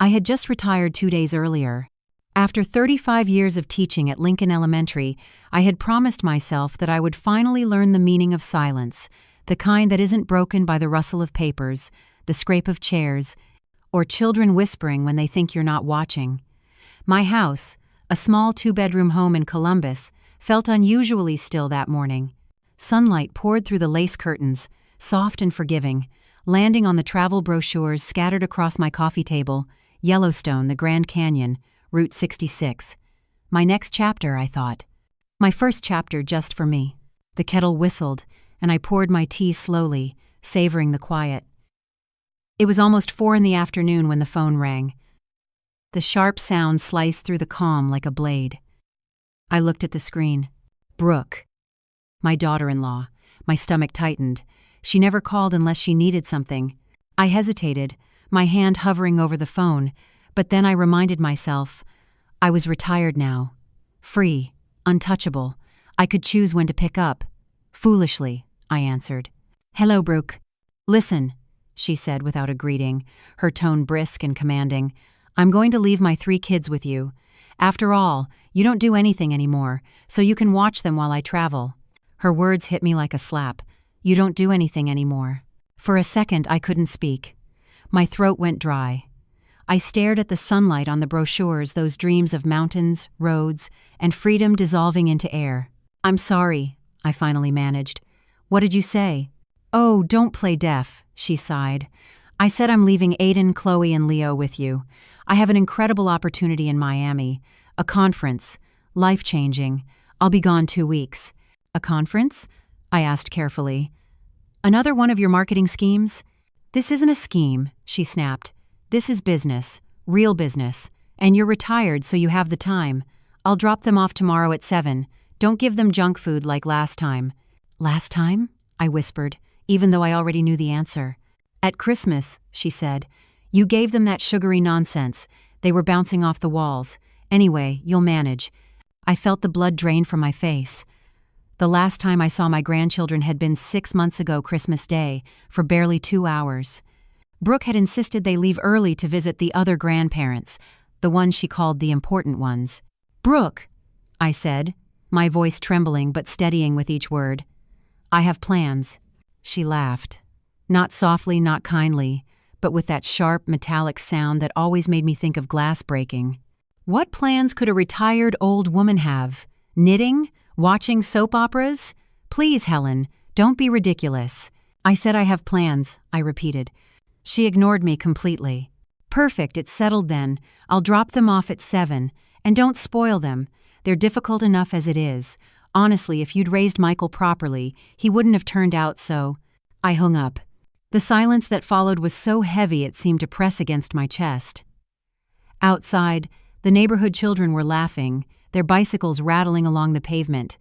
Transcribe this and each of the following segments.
I had just retired 2 days earlier. After 35 years of teaching at Lincoln Elementary, I had promised myself that I would finally learn the meaning of silence, the kind that isn't broken by the rustle of papers, the scrape of chairs, or children whispering when they think you're not watching. My house, a small 2-bedroom home in Columbus, felt unusually still that morning. Sunlight poured through the lace curtains, soft and forgiving, landing on the travel brochures scattered across my coffee table. Yellowstone, the Grand Canyon, Route 66. My next chapter, I thought. My first chapter just for me. The kettle whistled, and I poured my tea slowly, savoring the quiet. It was almost 4 in the afternoon when the phone rang. The sharp sound sliced through the calm like a blade. I looked at the screen. Brooke. My daughter-in-law. My stomach tightened. She never called unless she needed something. I hesitated, my hand hovering over the phone, but then I reminded myself, I was retired now. Free, untouchable. I could choose when to pick up. Foolishly, I answered. Hello, Brooke. Listen, she said without a greeting, her tone brisk and commanding. I'm going to leave my 3 kids with you. After all, you don't do anything anymore, so you can watch them while I travel. Her words hit me like a slap. You don't do anything anymore. For a second, I couldn't speak. My throat went dry. I stared at the sunlight on the brochures, those dreams of mountains, roads, and freedom dissolving into air. I'm sorry, I finally managed. What did you say? Oh, don't play deaf, she sighed. I said I'm leaving Aiden, Chloe, and Leo with you. I have an incredible opportunity in Miami. A conference. Life-changing. I'll be gone 2 weeks. A conference? I asked carefully. Another one of your marketing schemes? This isn't a scheme, she snapped. This is business. Real business. And you're retired, so you have the time. I'll drop them off tomorrow at 7. Don't give them junk food like last time. Last time? I whispered, even though I already knew the answer. At Christmas, she said. You gave them that sugary nonsense. They were bouncing off the walls. Anyway, you'll manage. I felt the blood drain from my face. The last time I saw my grandchildren had been 6 months ago Christmas Day, for barely 2 hours. Brooke had insisted they leave early to visit the other grandparents, the ones she called the important ones. Brooke, I said, my voice trembling but steadying with each word. I have plans. She laughed. Not softly, not kindly, but with that sharp, metallic sound that always made me think of glass breaking. What plans could a retired old woman have? Knitting? Watching soap operas? Please, Helen, don't be ridiculous. I said I have plans, I repeated. She ignored me completely. Perfect, it's settled then. I'll drop them off at 7. And don't spoil them. They're difficult enough as it is. Honestly, if you'd raised Michael properly, he wouldn't have turned out so. I hung up. The silence that followed was so heavy it seemed to press against my chest. Outside, the neighborhood children were laughing, their bicycles rattling along the pavement.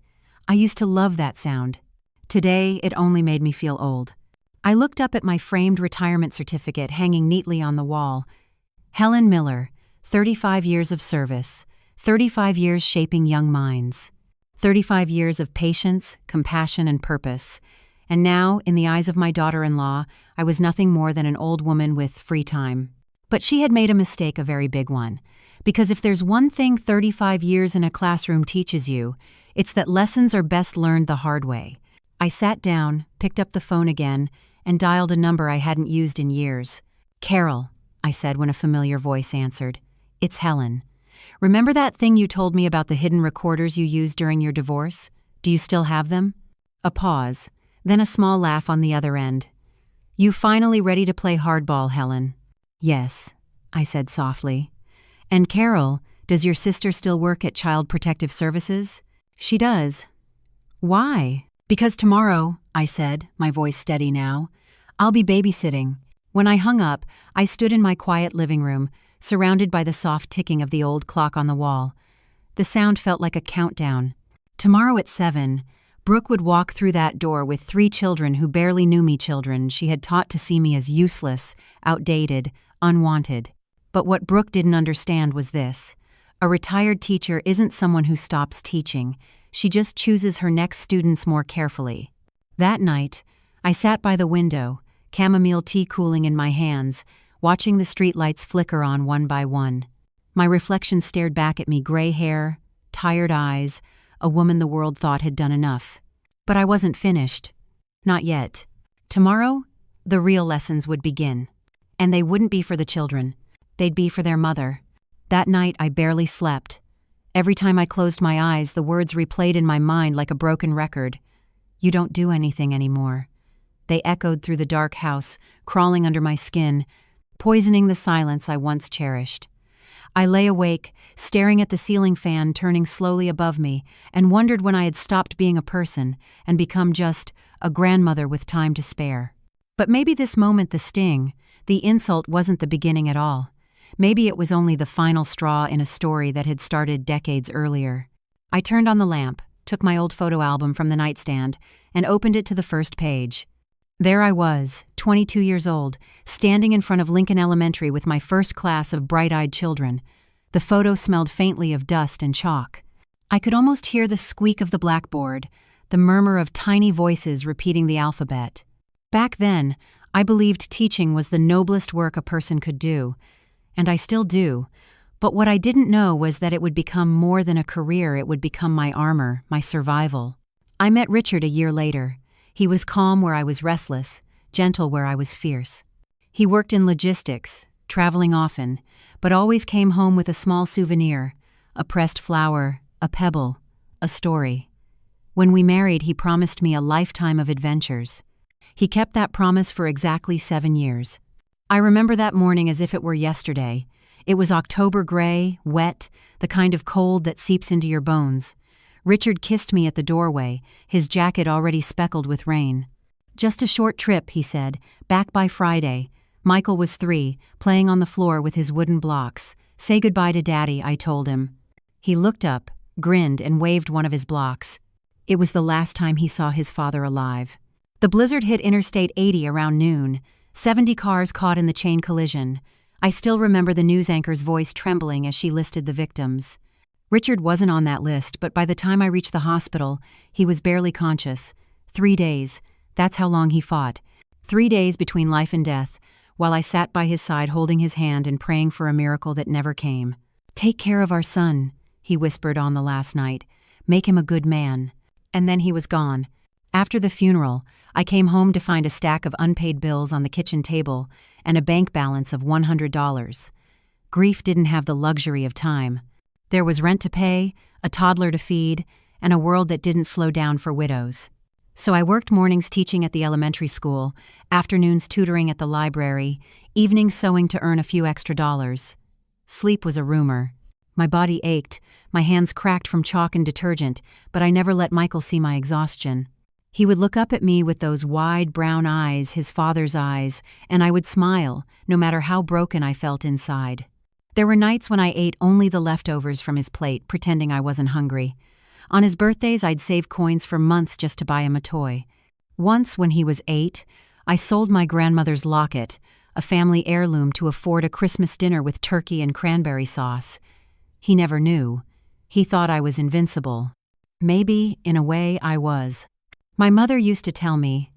I used to love that sound. Today, it only made me feel old. I looked up at my framed retirement certificate hanging neatly on the wall. Helen Miller, 35 years of service, 35 years shaping young minds, 35 years of patience, compassion, and purpose. And now, in the eyes of my daughter-in-law, I was nothing more than an old woman with free time. But she had made a mistake, a very big one. Because if there's one thing 35 years in a classroom teaches you, it's that lessons are best learned the hard way. I sat down, picked up the phone again, and dialed a number I hadn't used in years. Carol, I said when a familiar voice answered. It's Helen. Remember that thing you told me about the hidden recorders you used during your divorce? Do you still have them? A pause, then a small laugh on the other end. You finally ready to play hardball, Helen? Yes, I said softly. And Carol, does your sister still work at Child Protective Services? She does. Why? Because tomorrow, I said, my voice steady now, I'll be babysitting. When I hung up, I stood in my quiet living room, surrounded by the soft ticking of the old clock on the wall. The sound felt like a countdown. Tomorrow at 7, Brooke would walk through that door with 3 children who barely knew me, children she had taught to see me as useless, outdated, unwanted. But what Brooke didn't understand was this. A retired teacher isn't someone who stops teaching. She just chooses her next students more carefully. That night, I sat by the window, chamomile tea cooling in my hands, watching the streetlights flicker on one by one. My reflection stared back at me, gray hair, tired eyes, a woman the world thought had done enough. But I wasn't finished. Not yet. Tomorrow, the real lessons would begin. And they wouldn't be for the children. They'd be for their mother. That night, I barely slept. Every time I closed my eyes, the words replayed in my mind like a broken record. You don't do anything anymore. They echoed through the dark house, crawling under my skin, poisoning the silence I once cherished. I lay awake, staring at the ceiling fan turning slowly above me, and wondered when I had stopped being a person and become just a grandmother with time to spare. But maybe this moment, the sting, the insult, wasn't the beginning at all. Maybe it was only the final straw in a story that had started decades earlier. I turned on the lamp, took my old photo album from the nightstand, and opened it to the first page. There I was, 22 years old, standing in front of Lincoln Elementary with my first class of bright-eyed children. The photo smelled faintly of dust and chalk. I could almost hear the squeak of the blackboard, the murmur of tiny voices repeating the alphabet. Back then, I believed teaching was the noblest work a person could do, and I still do, but what I didn't know was that it would become more than a career. It would become my armor, my survival. I met Richard a year later. He was calm where I was restless, gentle where I was fierce. He worked in logistics, traveling often, but always came home with a small souvenir, a pressed flower, a pebble, a story. When we married, he promised me a lifetime of adventures. He kept that promise for exactly 7 years. I remember that morning as if it were yesterday. It was October gray, wet, the kind of cold that seeps into your bones. Richard kissed me at the doorway, his jacket already speckled with rain. Just a short trip, he said, back by Friday. Michael was 3, playing on the floor with his wooden blocks. Say goodbye to Daddy, I told him. He looked up, grinned, and waved one of his blocks. It was the last time he saw his father alive. The blizzard hit Interstate 80 around noon. 70 cars caught in the chain collision. I still remember the news anchor's voice trembling as she listed the victims. Richard wasn't on that list, but by the time I reached the hospital, he was barely conscious. 3 days. That's how long he fought. 3 days between life and death, while I sat by his side holding his hand and praying for a miracle that never came. Take care of our son, he whispered on the last night. Make him a good man. And then he was gone. After the funeral, I came home to find a stack of unpaid bills on the kitchen table and a bank balance of $100. Grief didn't have the luxury of time. There was rent to pay, a toddler to feed, and a world that didn't slow down for widows. So I worked mornings teaching at the elementary school, afternoons tutoring at the library, evenings sewing to earn a few extra dollars. Sleep was a rumor. My body ached, my hands cracked from chalk and detergent, but I never let Michael see my exhaustion. He would look up at me with those wide brown eyes, his father's eyes, and I would smile, no matter how broken I felt inside. There were nights when I ate only the leftovers from his plate, pretending I wasn't hungry. On his birthdays, I'd save coins for months just to buy him a toy. Once, when he was 8, I sold my grandmother's locket, a family heirloom, to afford a Christmas dinner with turkey and cranberry sauce. He never knew. He thought I was invincible. Maybe, in a way, I was. My mother used to tell me,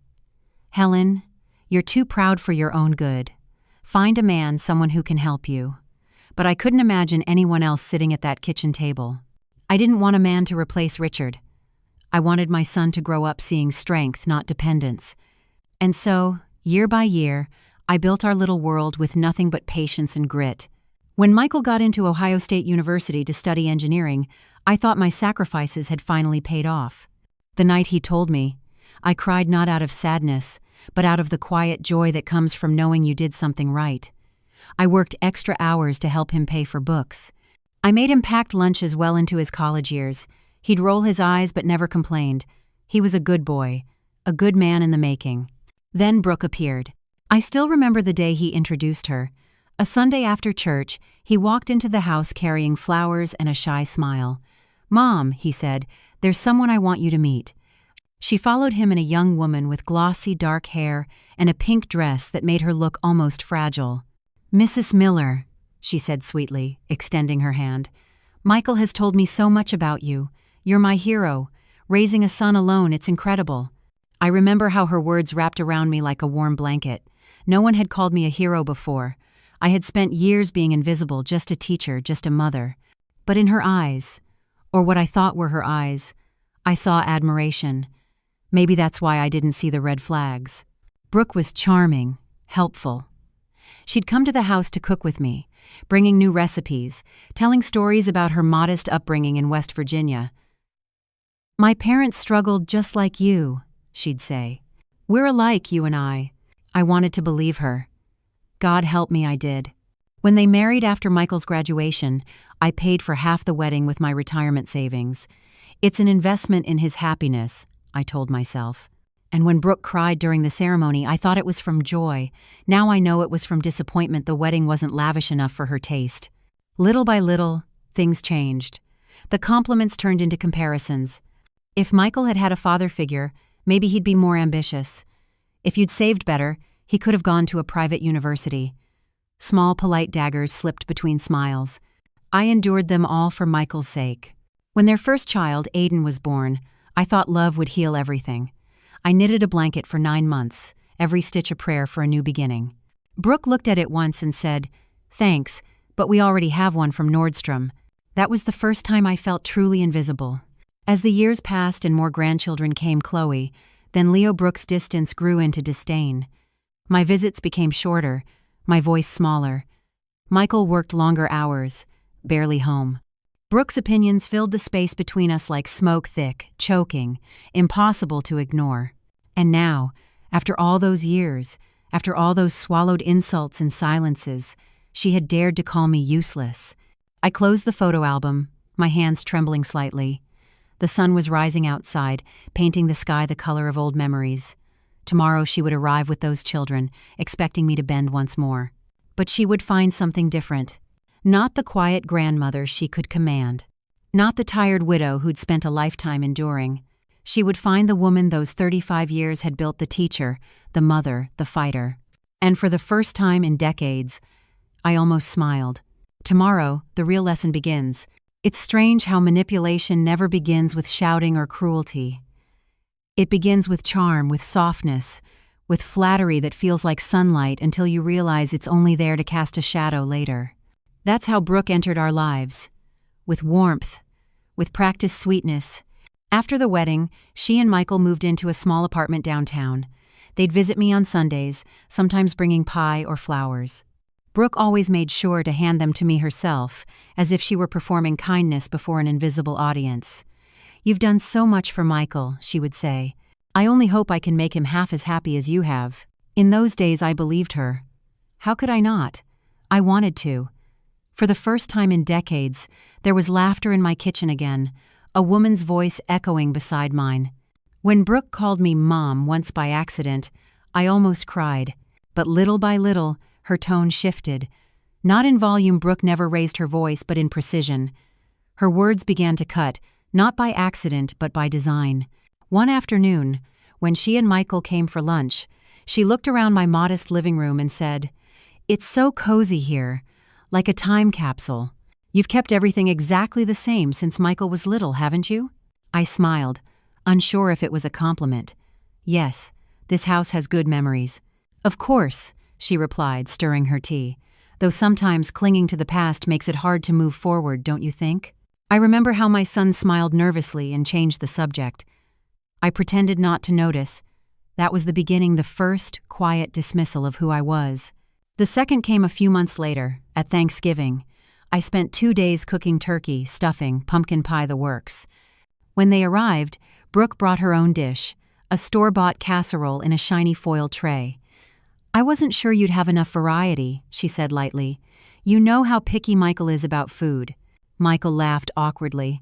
"Helen, you're too proud for your own good. Find a man, someone who can help you." But I couldn't imagine anyone else sitting at that kitchen table. I didn't want a man to replace Richard. I wanted my son to grow up seeing strength, not dependence. And so, year by year, I built our little world with nothing but patience and grit. When Michael got into Ohio State University to study engineering, I thought my sacrifices had finally paid off. The night he told me, I cried not out of sadness, but out of the quiet joy that comes from knowing you did something right. I worked extra hours to help him pay for books. I made him packed lunches well into his college years. He'd roll his eyes but never complained. He was a good boy, a good man in the making. Then Brooke appeared. I still remember the day he introduced her. A Sunday after church, he walked into the house carrying flowers and a shy smile. "Mom," he said, "there's someone I want you to meet." She followed him in a young woman with glossy dark hair and a pink dress that made her look almost fragile. "Mrs. Miller," she said sweetly, extending her hand. "Michael has told me so much about you. You're my hero. Raising a son alone, it's incredible." I remember how her words wrapped around me like a warm blanket. No one had called me a hero before. I had spent years being invisible, just a teacher, just a mother. But in her eyes, or what I thought were her eyes, I saw admiration. Maybe that's why I didn't see the red flags. Brooke was charming, helpful. She'd come to the house to cook with me, bringing new recipes, telling stories about her modest upbringing in West Virginia. "My parents struggled just like you," she'd say. "We're alike, you and I." I wanted to believe her. God help me, I did. When they married after Michael's graduation, I paid for half the wedding with my retirement savings. It's an investment in his happiness, I told myself. And when Brooke cried during the ceremony, I thought it was from joy. Now I know it was from disappointment. The wedding wasn't lavish enough for her taste. Little by little, things changed. The compliments turned into comparisons. If Michael had had a father figure, maybe he'd be more ambitious. If you'd saved better, he could have gone to a private university. Small, polite daggers slipped between smiles. I endured them all for Michael's sake. When their first child, Aiden, was born, I thought love would heal everything. I knitted a blanket for 9 months, every stitch a prayer for a new beginning. Brooke looked at it once and said, "Thanks, but we already have one from Nordstrom." That was the first time I felt truly invisible. As the years passed and more grandchildren came, Chloe, then Leo, Brooke's distance grew into disdain. My visits became shorter, my voice smaller. Michael worked longer hours, barely home. Brooke's opinions filled the space between us like smoke, thick, choking, impossible to ignore. And now, after all those years, after all those swallowed insults and silences, she had dared to call me useless. I closed the photo album, my hands trembling slightly. The sun was rising outside, painting the sky the color of old memories. Tomorrow she would arrive with those children, expecting me to bend once more. But she would find something different. Not the quiet grandmother she could command. Not the tired widow who'd spent a lifetime enduring. She would find the woman those 35 years had built, the teacher, the mother, the fighter. And for the first time in decades, I almost smiled. Tomorrow, the real lesson begins. It's strange how manipulation never begins with shouting or cruelty. It begins with charm, with softness, with flattery that feels like sunlight until you realize it's only there to cast a shadow later. That's how Brooke entered our lives. With warmth, with practiced sweetness. After the wedding, she and Michael moved into a small apartment downtown. They'd visit me on Sundays, sometimes bringing pie or flowers. Brooke always made sure to hand them to me herself, as if she were performing kindness before an invisible audience. "You've done so much for Michael," she would say. "I only hope I can make him half as happy as you have." In those days, I believed her. How could I not? I wanted to. For the first time in decades, there was laughter in my kitchen again, a woman's voice echoing beside mine. When Brooke called me Mom once by accident, I almost cried. But little by little, her tone shifted. Not in volume, Brooke never raised her voice, but in precision. Her words began to cut, not by accident, but by design. One afternoon, when she and Michael came for lunch, she looked around my modest living room and said, "It's so cozy here, like a time capsule. You've kept everything exactly the same since Michael was little, haven't you?" I smiled, unsure if it was a compliment. "Yes, this house has good memories." "Of course," she replied, stirring her tea. "Though sometimes clinging to the past makes it hard to move forward, don't you think?" I remember how my son smiled nervously and changed the subject. I pretended not to notice. That was the beginning, the first quiet dismissal of who I was. The second came a few months later, at Thanksgiving. I spent 2 days cooking turkey, stuffing, pumpkin pie, the works. When they arrived, Brooke brought her own dish, a store-bought casserole in a shiny foil tray. "I wasn't sure you'd have enough variety," she said lightly. "You know how picky Michael is about food." Michael laughed awkwardly,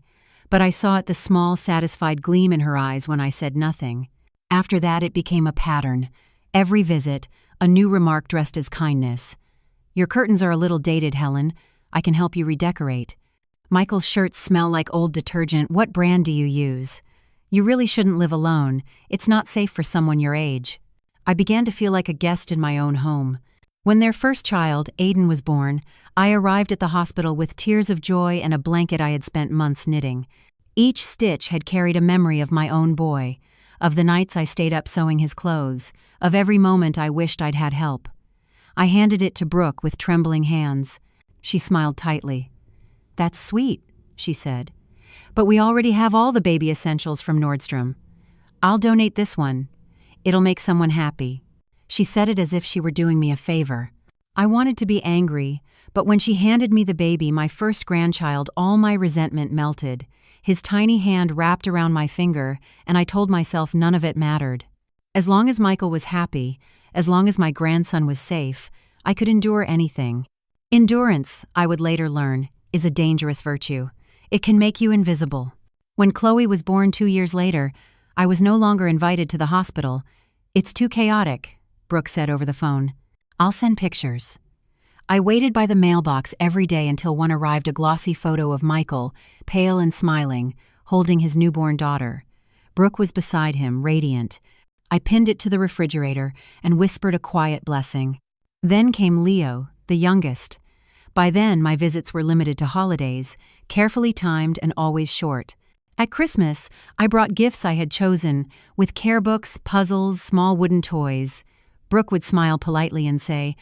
but I saw the small, satisfied gleam in her eyes when I said nothing. After that, it became a pattern. Every visit, a new remark dressed as kindness. "Your curtains are a little dated, Helen. I can help you redecorate." "Michael's shirts smell like old detergent. What brand do you use?" "You really shouldn't live alone. It's not safe for someone your age." I began to feel like a guest in my own home. When their first child, Aiden, was born, I arrived at the hospital with tears of joy and a blanket I had spent months knitting. Each stitch had carried a memory of my own boy, of the nights I stayed up sewing his clothes, of every moment I wished I'd had help. I handed it to Brooke with trembling hands. She smiled tightly. "That's sweet," she said. "But we already have all the baby essentials from Nordstrom. I'll donate this one. It'll make someone happy." She said it as if she were doing me a favor. I wanted to be angry, but when she handed me the baby, my first grandchild, all my resentment melted. His tiny hand wrapped around my finger, and I told myself none of it mattered. As long as Michael was happy, as long as my grandson was safe, I could endure anything. Endurance, I would later learn, is a dangerous virtue. It can make you invisible. When Chloe was born 2 years later, I was no longer invited to the hospital. "It's too chaotic," Brooke said over the phone. "I'll send pictures." I waited by the mailbox every day until one arrived, a glossy photo of Michael, pale and smiling, holding his newborn daughter. Brooke was beside him, radiant. I pinned it to the refrigerator and whispered a quiet blessing. Then came Leo, the youngest. By then, my visits were limited to holidays, carefully timed and always short. At Christmas, I brought gifts I had chosen, with care books, puzzles, small wooden toys. Brooke would smile politely and say,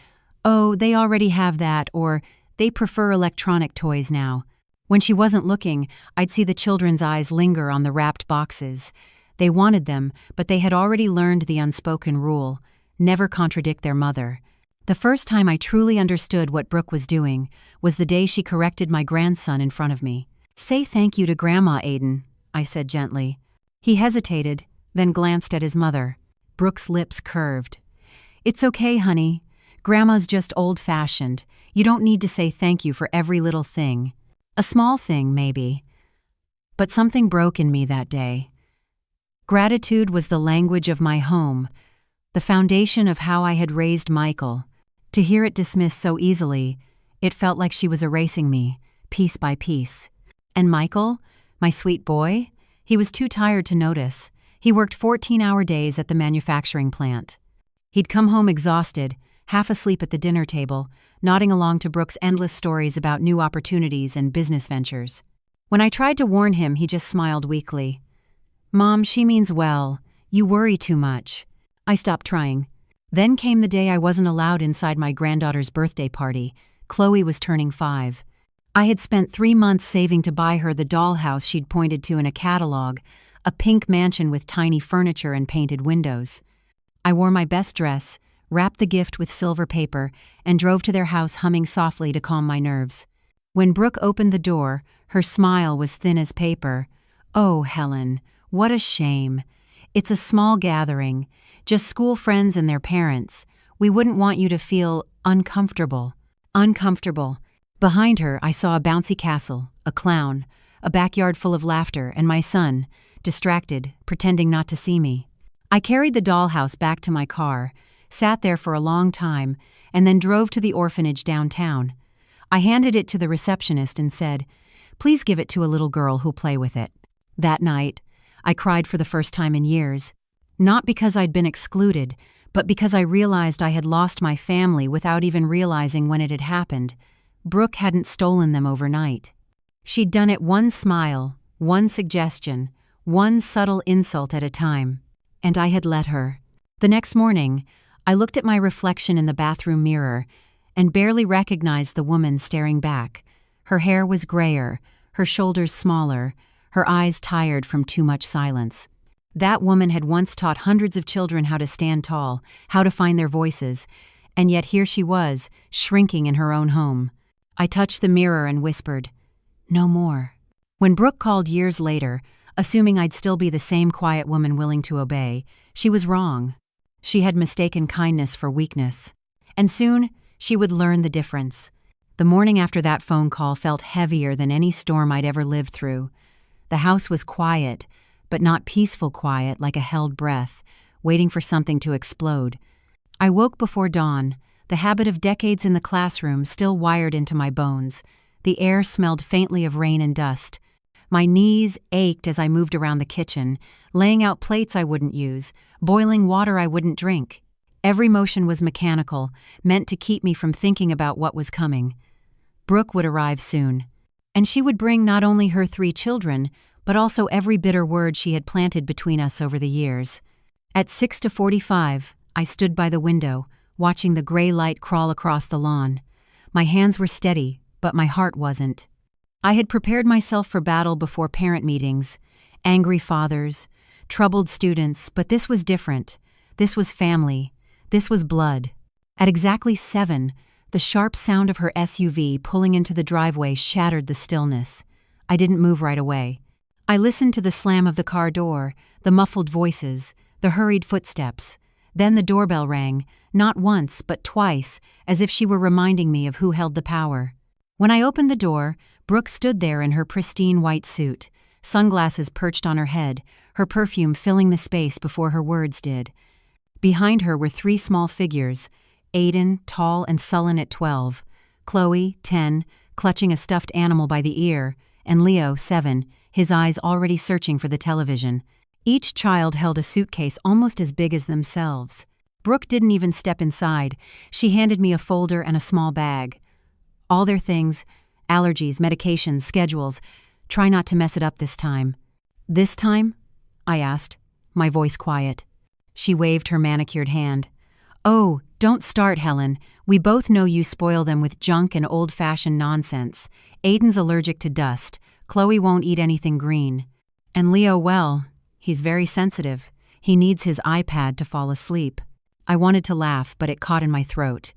"Oh, they already have that," or "They prefer electronic toys now." When she wasn't looking, I'd see the children's eyes linger on the wrapped boxes. They wanted them, but they had already learned the unspoken rule: never contradict their mother. The first time I truly understood what Brooke was doing was the day she corrected my grandson in front of me. "Say thank you to Grandma, Aiden," I said gently. He hesitated, then glanced at his mother. Brooke's lips curved. "It's okay, honey. Grandma's just old-fashioned. You don't need to say thank you for every little thing. A small thing, maybe." But something broke in me that day. Gratitude was the language of my home, the foundation of how I had raised Michael. To hear it dismissed so easily, it felt like she was erasing me, piece by piece. And Michael, my sweet boy, he was too tired to notice. He worked 14-hour days at the manufacturing plant. He'd come home exhausted, half asleep at the dinner table, nodding along to Brooke's endless stories about new opportunities and business ventures. When I tried to warn him, he just smiled weakly. "Mom, she means well. You worry too much." I stopped trying. Then came the day I wasn't allowed inside my granddaughter's birthday party. Chloe was turning 5. I had spent 3 months saving to buy her the dollhouse she'd pointed to in a catalog, a pink mansion with tiny furniture and painted windows. I wore my best dress, wrapped the gift with silver paper, and drove to their house humming softly to calm my nerves. When Brooke opened the door, her smile was thin as paper. "Oh, Helen, what a shame. It's a small gathering, just school friends and their parents. We wouldn't want you to feel uncomfortable." Uncomfortable. Behind her, I saw a bouncy castle, a clown, a backyard full of laughter, and my son, distracted, pretending not to see me. I carried the dollhouse back to my car, sat there for a long time, and then drove to the orphanage downtown. I handed it to the receptionist and said, "Please give it to a little girl who'll play with it." That night, I cried for the first time in years, not because I'd been excluded, but because I realized I had lost my family without even realizing when it had happened. Brooke hadn't stolen them overnight. She'd done it one smile, one suggestion, one subtle insult at a time, and I had let her. The next morning, I looked at my reflection in the bathroom mirror and barely recognized the woman staring back. Her hair was grayer, her shoulders smaller, her eyes tired from too much silence. That woman had once taught hundreds of children how to stand tall, how to find their voices, and yet here she was, shrinking in her own home. I touched the mirror and whispered, "No more." When Brooke called years later, assuming I'd still be the same quiet woman willing to obey, she was wrong. She had mistaken kindness for weakness. And soon, she would learn the difference. The morning after that phone call felt heavier than any storm I'd ever lived through. The house was quiet, but not peaceful quiet like a held breath, waiting for something to explode. I woke before dawn, the habit of decades in the classroom still wired into my bones. The air smelled faintly of rain and dust. My knees ached as I moved around the kitchen, laying out plates I wouldn't use, boiling water I wouldn't drink. Every motion was mechanical, meant to keep me from thinking about what was coming. Brooke would arrive soon, and she would bring not only her 3 children, but also every bitter word she had planted between us over the years. At 6:45, I stood by the window, watching the gray light crawl across the lawn. My hands were steady, but my heart wasn't. I had prepared myself for battle before parent meetings, angry fathers, troubled students, but this was different. This was family. This was blood. At exactly 7, the sharp sound of her SUV pulling into the driveway shattered the stillness. I didn't move right away. I listened to the slam of the car door, the muffled voices, the hurried footsteps. Then the doorbell rang, not once but twice, as if she were reminding me of who held the power. When I opened the door, Brooke stood there in her pristine white suit, sunglasses perched on her head, her perfume filling the space before her words did. Behind her were 3 small figures, Aiden, tall and sullen at 12, Chloe, 10, clutching a stuffed animal by the ear, and Leo, 7, his eyes already searching for the television. Each child held a suitcase almost as big as themselves. Brooke didn't even step inside. She handed me a folder and a small bag. All their things, allergies, medications, schedules. Try not to mess it up this time. This time? I asked, my voice quiet. She waved her manicured hand. Oh, don't start, Helen. We both know you spoil them with junk and old-fashioned nonsense. Aiden's allergic to dust. Chloe won't eat anything green. And Leo, well, he's very sensitive. He needs his iPad to fall asleep. I wanted to laugh, but it caught in my throat.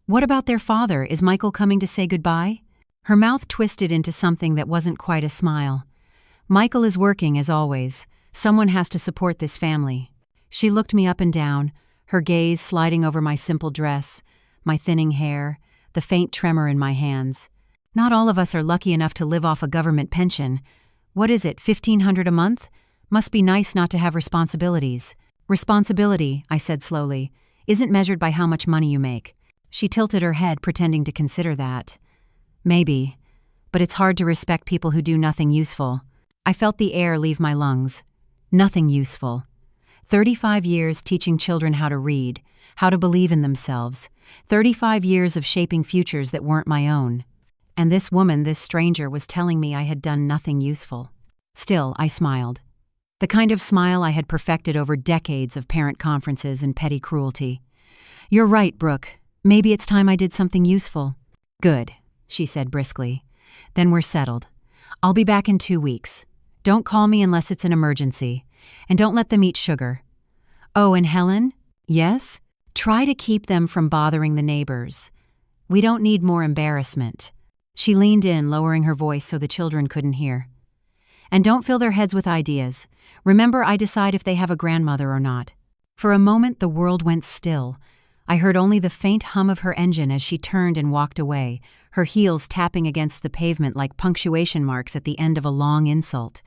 What about their father? Is Michael coming to say goodbye? Her mouth twisted into something that wasn't quite a smile. Michael is working, as always. Someone has to support this family. She looked me up and down, her gaze sliding over my simple dress, my thinning hair, the faint tremor in my hands. Not all of us are lucky enough to live off a government pension. What is it, $1,500 a month? Must be nice not to have responsibilities. Responsibility, I said slowly, isn't measured by how much money you make. She tilted her head, pretending to consider that. Maybe, but it's hard to respect people who do nothing useful. I felt the air leave my lungs. Nothing useful. 35 years teaching children how to read, how to believe in themselves. 35 years of shaping futures that weren't my own. And this woman, this stranger, was telling me I had done nothing useful. Still, I smiled. The kind of smile I had perfected over decades of parent conferences and petty cruelty. You're right, Brooke. Maybe it's time I did something useful. Good, she said briskly. Then we're settled. I'll be back in 2 weeks. Don't call me unless it's an emergency. And don't let them eat sugar. Oh, and Helen? Yes? Try to keep them from bothering the neighbors. We don't need more embarrassment. She leaned in, lowering her voice so the children couldn't hear. And don't fill their heads with ideas. Remember, I decide if they have a grandmother or not. For a moment, the world went still. I heard only the faint hum of her engine as she turned and walked away, her heels tapping against the pavement like punctuation marks at the end of a long insult.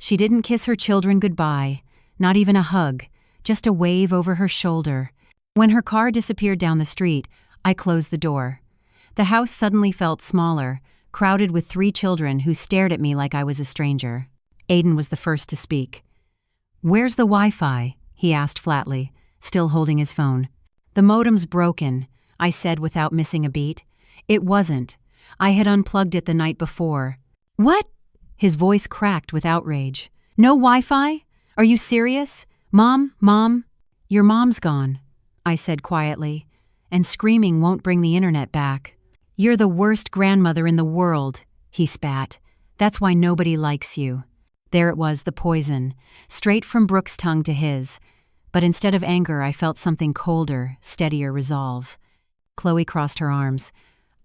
She didn't kiss her children goodbye, not even a hug, just a wave over her shoulder. When her car disappeared down the street, I closed the door. The house suddenly felt smaller, crowded with 3 children who stared at me like I was a stranger. Aiden was the first to speak. Where's the Wi-Fi? He asked flatly, still holding his phone. The modem's broken, I said without missing a beat. It wasn't. I had unplugged it the night before. What? His voice cracked with outrage. No Wi-Fi? Are you serious? Mom? Your mom's gone, I said quietly, and screaming won't bring the internet back. You're the worst grandmother in the world, he spat. That's why nobody likes you. There it was, the poison, straight from Brooke's tongue to his. But instead of anger, I felt something colder, steadier resolve. Chloe crossed her arms.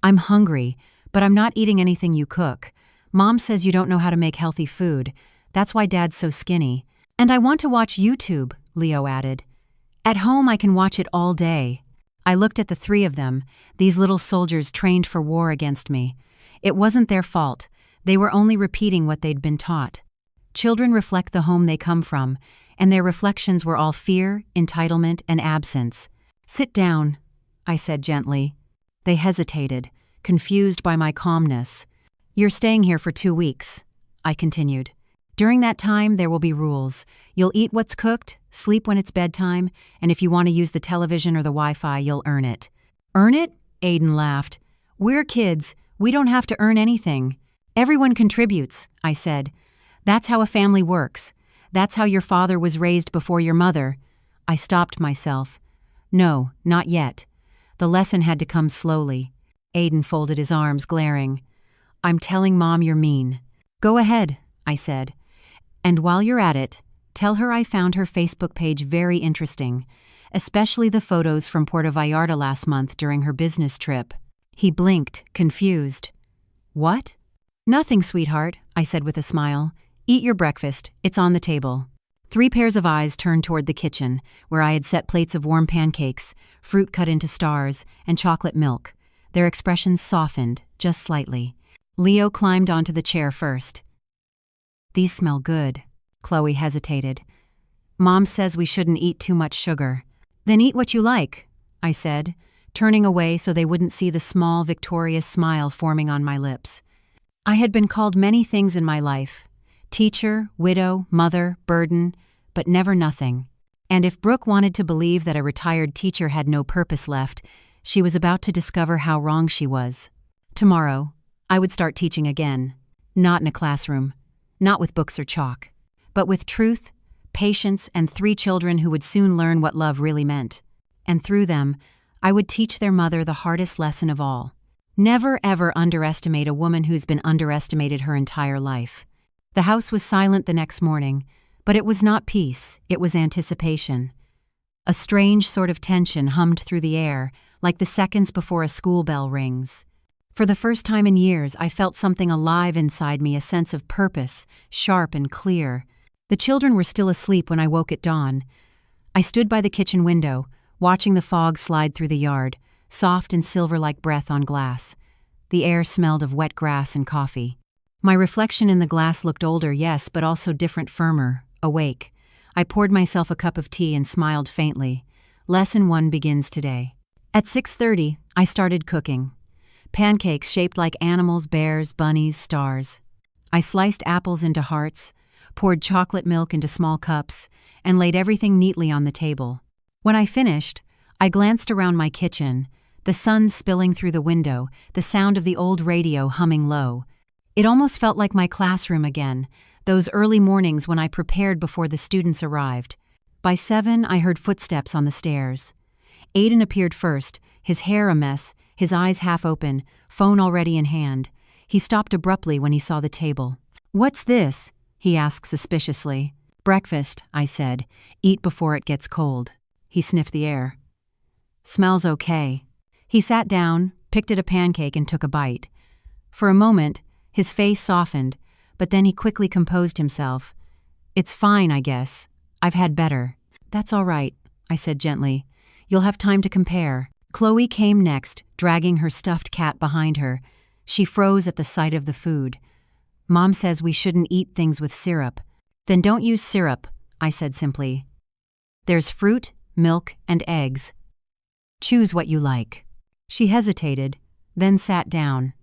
I'm hungry, but I'm not eating anything you cook. Mom says you don't know how to make healthy food. That's why Dad's so skinny. And I want to watch YouTube, Leo added. At home, I can watch it all day. I looked at the 3 of them, these little soldiers trained for war against me. It wasn't their fault. They were only repeating what they'd been taught. Children reflect the home they come from, and their reflections were all fear, entitlement, and absence. Sit down, I said gently. They hesitated, confused by my calmness. You're staying here for 2 weeks, I continued. During that time, there will be rules. You'll eat what's cooked, sleep when it's bedtime, and if you want to use the television or the Wi-Fi, you'll earn it. Earn it? Aiden laughed. We're kids. We don't have to earn anything. Everyone contributes, I said. That's how a family works. That's how your father was raised before your mother. I stopped myself. No, not yet. The lesson had to come slowly. Aiden folded his arms, glaring. I'm telling Mom you're mean. Go ahead, I said. And while you're at it, tell her I found her Facebook page very interesting, especially the photos from Puerto Vallarta last month during her business trip. He blinked, confused. What? Nothing, sweetheart, I said with a smile. Eat your breakfast. It's on the table. 3 pairs of eyes turned toward the kitchen, where I had set plates of warm pancakes, fruit cut into stars, and chocolate milk. Their expressions softened, just slightly. Leo climbed onto the chair first. These smell good. Chloe hesitated. Mom says we shouldn't eat too much sugar. Then eat what you like, I said, turning away so they wouldn't see the small, victorious smile forming on my lips. I had been called many things in my life. Teacher, widow, mother, burden, but never nothing. And if Brooke wanted to believe that a retired teacher had no purpose left, she was about to discover how wrong she was. Tomorrow, I would start teaching again. Not in a classroom, not with books or chalk, but with truth, patience, and 3 children who would soon learn what love really meant. And through them, I would teach their mother the hardest lesson of all. Never ever underestimate a woman who's been underestimated her entire life. The house was silent the next morning, but it was not peace, it was anticipation. A strange sort of tension hummed through the air, like the seconds before a school bell rings. For the first time in years, I felt something alive inside me, a sense of purpose, sharp and clear. The children were still asleep when I woke at dawn. I stood by the kitchen window, watching the fog slide through the yard, soft and silver-like breath on glass. The air smelled of wet grass and coffee. My reflection in the glass looked older, yes, but also different, firmer, awake. I poured myself a cup of tea and smiled faintly. Lesson 1 begins today. At 6:30, I started cooking. Pancakes shaped like animals, bears, bunnies, stars. I sliced apples into hearts, poured chocolate milk into small cups, and laid everything neatly on the table. When I finished, I glanced around my kitchen, the sun spilling through the window, the sound of the old radio humming low. It almost felt like my classroom again, those early mornings when I prepared before the students arrived. By 7, I heard footsteps on the stairs. Aiden appeared first, his hair a mess, his eyes half open, phone already in hand. He stopped abruptly when he saw the table. "What's this?" he asked suspiciously. "Breakfast," I said. "Eat before it gets cold." He sniffed the air. "Smells okay." He sat down, picked at a pancake and took a bite. For a moment, his face softened, but then he quickly composed himself. "It's fine, I guess. I've had better." "That's all right," I said gently. "You'll have time to compare." Chloe came next, dragging her stuffed cat behind her. She froze at the sight of the food. "Mom says we shouldn't eat things with syrup." "Then don't use syrup," I said simply. "There's fruit, milk, and eggs. Choose what you like." She hesitated, then sat down.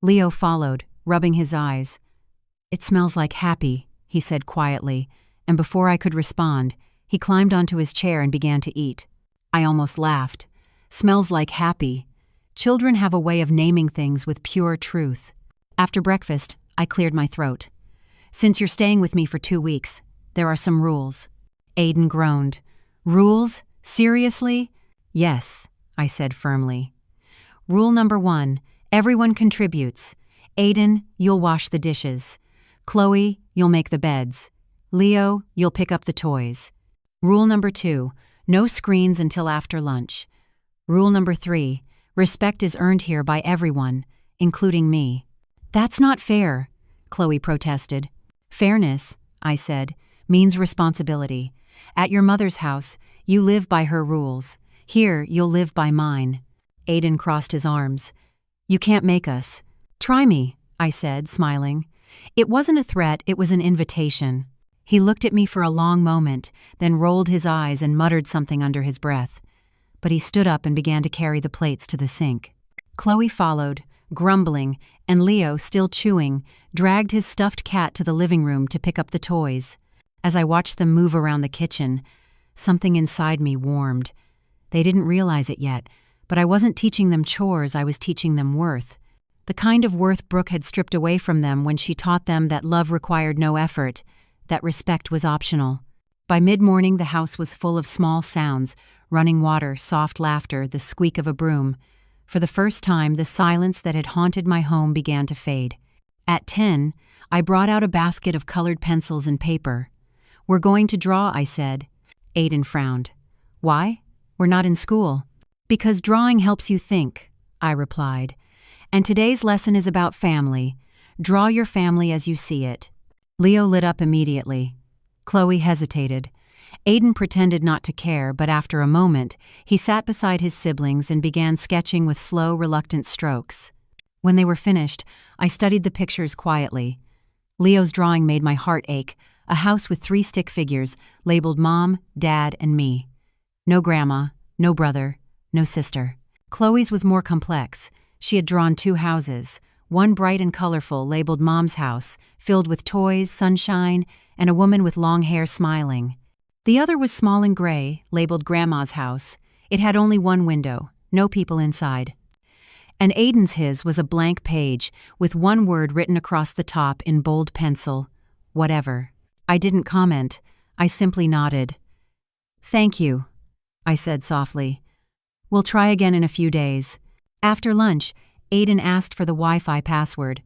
Leo followed, rubbing his eyes. "It smells like happy," he said quietly, and before I could respond, he climbed onto his chair and began to eat. I almost laughed. Smells like happy. Children have a way of naming things with pure truth. After breakfast, I cleared my throat. "Since you're staying with me for 2 weeks, there are some rules." Aiden groaned. "Rules? Seriously?" "Yes," I said firmly. "Rule number 1, everyone contributes. Aiden, you'll wash the dishes. Chloe, you'll make the beds. Leo, you'll pick up the toys. Rule number 2, no screens until after lunch. Rule number 3, respect is earned here by everyone, including me." "That's not fair," Chloe protested. "Fairness," I said, "means responsibility. At your mother's house, you live by her rules. Here, you'll live by mine." Aiden crossed his arms. "You can't make us." "Try me," I said, smiling. It wasn't a threat, it was an invitation. He looked at me for a long moment, then rolled his eyes and muttered something under his breath. But he stood up and began to carry the plates to the sink. Chloe followed, grumbling, and Leo, still chewing, dragged his stuffed cat to the living room to pick up the toys. As I watched them move around the kitchen, something inside me warmed. They didn't realize it yet, but I wasn't teaching them chores, I was teaching them worth. The kind of worth Brooke had stripped away from them when she taught them that love required no effort, that respect was optional. By mid-morning, the house was full of small sounds, running water, soft laughter, the squeak of a broom. For the first time, the silence that had haunted my home began to fade. At 10, I brought out a basket of colored pencils and paper. "We're going to draw," I said. Aiden frowned. "Why? We're not in school." "Because drawing helps you think," I replied. "And today's lesson is about family. Draw your family as you see it." Leo lit up immediately. Chloe hesitated. Aiden pretended not to care, but after a moment, he sat beside his siblings and began sketching with slow, reluctant strokes. When they were finished, I studied the pictures quietly. Leo's drawing made my heart ache, a house with 3 stick figures, labeled Mom, Dad, and me. No grandma, no brother, no sister. Chloe's was more complex. She had drawn 2 houses, one bright and colorful, labeled Mom's house, filled with toys, sunshine, and a woman with long hair smiling. The other was small and gray, labeled Grandma's house. It had only one window, no people inside. And his was a blank page, with one word written across the top in bold pencil: whatever. I didn't comment. I simply nodded. "Thank you," I said softly. "We'll try again in a few days." After lunch, Aiden asked for the Wi-Fi password.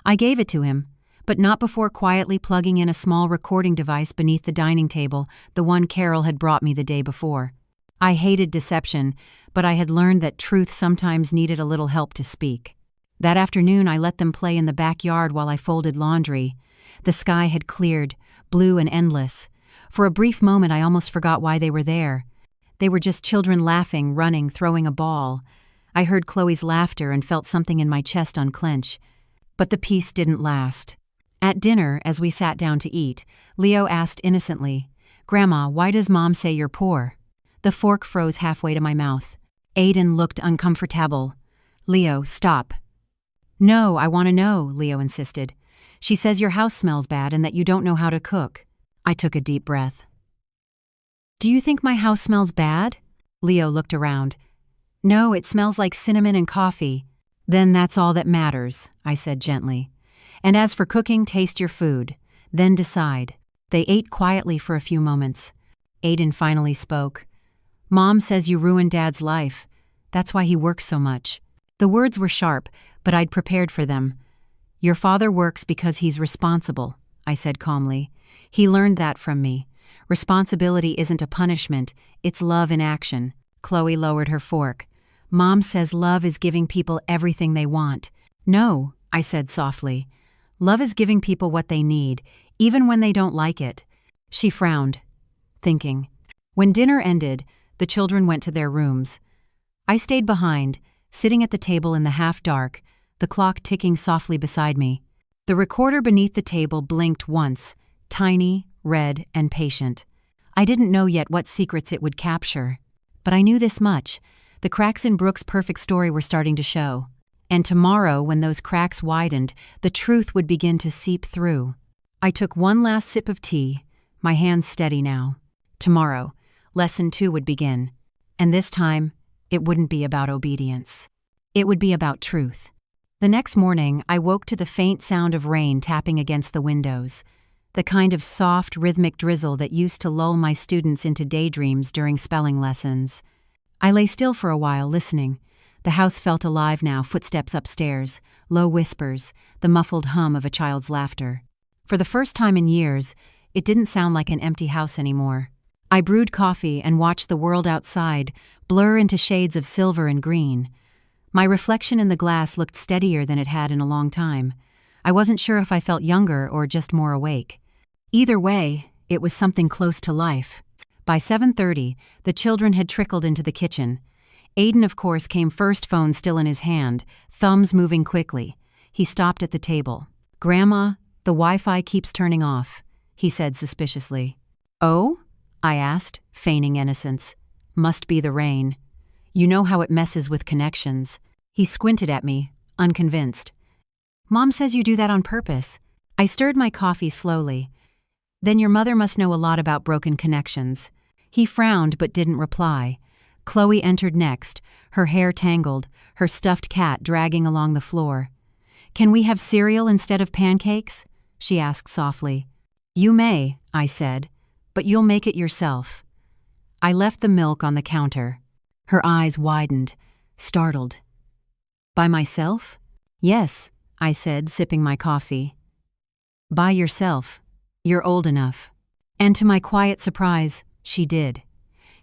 I gave it to him, but not before quietly plugging in a small recording device beneath the dining table, the one Carol had brought me the day before. I hated deception, but I had learned that truth sometimes needed a little help to speak. That afternoon, I let them play in the backyard while I folded laundry. The sky had cleared, blue and endless. For a brief moment, I almost forgot why they were there. They were just children laughing, running, throwing a ball. I heard Chloe's laughter and felt something in my chest unclench. But the peace didn't last. At dinner, as we sat down to eat, Leo asked innocently, "Grandma, why does Mom say you're poor?" The fork froze halfway to my mouth. Aiden looked uncomfortable. "Leo, stop." "No, I want to know," Leo insisted. "She says your house smells bad and that you don't know how to cook." I took a deep breath. "Do you think my house smells bad?" Leo looked around. "No, it smells like cinnamon and coffee." "Then that's all that matters," I said gently. "And as for cooking, taste your food. Then decide." They ate quietly for a few moments. Aiden finally spoke. "Mom says you ruined Dad's life. That's why he works so much." The words were sharp, but I'd prepared for them. "Your father works because he's responsible," I said calmly. "He learned that from me. Responsibility isn't a punishment, it's love in action." Chloe lowered her fork. "Mom says love is giving people everything they want." "No," I said softly. "Love is giving people what they need, even when they don't like it." She frowned, thinking. When dinner ended, the children went to their rooms. I stayed behind, sitting at the table in the half-dark, the clock ticking softly beside me. The recorder beneath the table blinked once, tiny, red, and patient. I didn't know yet what secrets it would capture. But I knew this much. The cracks in Brooke's perfect story were starting to show. And tomorrow, when those cracks widened, the truth would begin to seep through. I took one last sip of tea, my hands steady now. Tomorrow, lesson 2 would begin. And this time, it wouldn't be about obedience. It would be about truth. The next morning, I woke to the faint sound of rain tapping against the windows, the kind of soft, rhythmic drizzle that used to lull my students into daydreams during spelling lessons. I lay still for a while, listening. The house felt alive now, footsteps upstairs, low whispers, the muffled hum of a child's laughter. For the first time in years, it didn't sound like an empty house anymore. I brewed coffee and watched the world outside blur into shades of silver and green. My reflection in the glass looked steadier than it had in a long time. I wasn't sure if I felt younger or just more awake. Either way, it was something close to life. By 7:30, the children had trickled into the kitchen. Aiden, of course, came first, phone still in his hand, thumbs moving quickly. He stopped at the table. "Grandma, the Wi-Fi keeps turning off," he said suspiciously. "Oh?" I asked, feigning innocence. "Must be the rain. You know how it messes with connections." He squinted at me, unconvinced. "Mom says you do that on purpose." I stirred my coffee slowly. "Then your mother must know a lot about broken connections." He frowned but didn't reply. Chloe entered next, her hair tangled, her stuffed cat dragging along the floor. "Can we have cereal instead of pancakes?" she asked softly. "You may," I said, "but you'll make it yourself." I left the milk on the counter. Her eyes widened, startled. By myself? Yes, I said, sipping my coffee. By yourself. You're old enough. And to my quiet surprise, she did.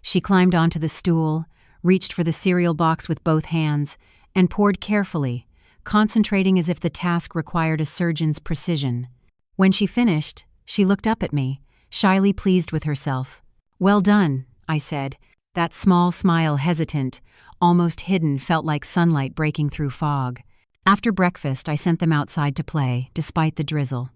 She climbed onto the stool, reached for the cereal box with both hands, and poured carefully, concentrating as if the task required a surgeon's precision. When she finished, she looked up at me, shyly pleased with herself. Well done, I said. That small smile, hesitant, almost hidden, felt like sunlight breaking through fog. After breakfast, I sent them outside to play, despite the drizzle.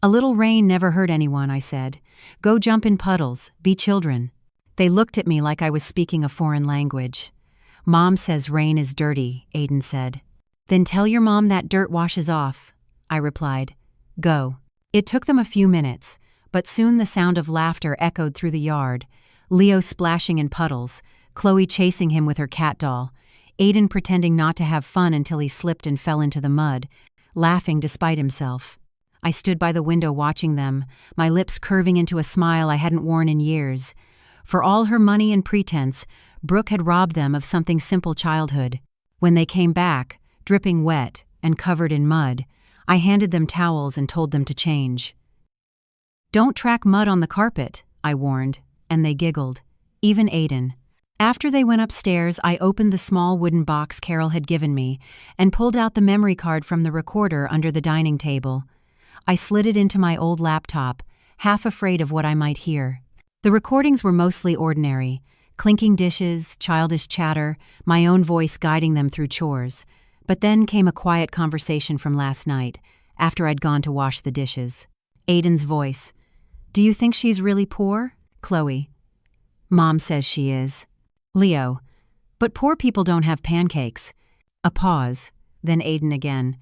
A little rain never hurt anyone, I said. Go jump in puddles, be children. They looked at me like I was speaking a foreign language. Mom says rain is dirty, Aiden said. Then tell your mom that dirt washes off, I replied. Go. It took them a few minutes, but soon the sound of laughter echoed through the yard. Leo splashing in puddles, Chloe chasing him with her cat doll, Aiden pretending not to have fun until he slipped and fell into the mud, laughing despite himself. I stood by the window watching them, my lips curving into a smile I hadn't worn in years. For all her money and pretense, Brooke had robbed them of something simple childhood. When they came back, dripping wet and covered in mud, I handed them towels and told them to change. Don't track mud on the carpet, I warned, and they giggled. Even Aiden. After they went upstairs, I opened the small wooden box Carol had given me and pulled out the memory card from the recorder under the dining table. I slid it into my old laptop, half afraid of what I might hear. The recordings were mostly ordinary, clinking dishes, childish chatter, my own voice guiding them through chores. But then came a quiet conversation from last night, after I'd gone to wash the dishes. Aiden's voice. Do you think she's really poor? Chloe. Mom says she is. Leo. But poor people don't have pancakes. A pause, then Aiden again.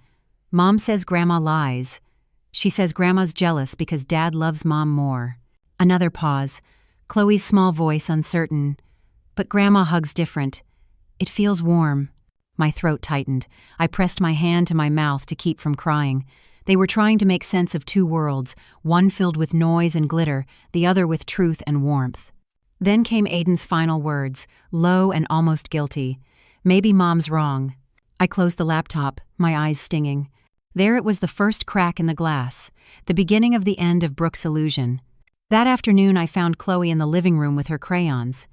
Mom says Grandma lies. She says Grandma's jealous because Dad loves Mom more. Another pause. Chloe's small voice uncertain. But Grandma hugs different. It feels warm. My throat tightened. I pressed my hand to my mouth to keep from crying. They were trying to make sense of two worlds, one filled with noise and glitter, the other with truth and warmth. Then came Aiden's final words, low and almost guilty. Maybe Mom's wrong. I closed the laptop, my eyes stinging. There it was, the first crack in the glass, the beginning of the end of Brooke's illusion. That afternoon I found Chloe in the living room with her crayons.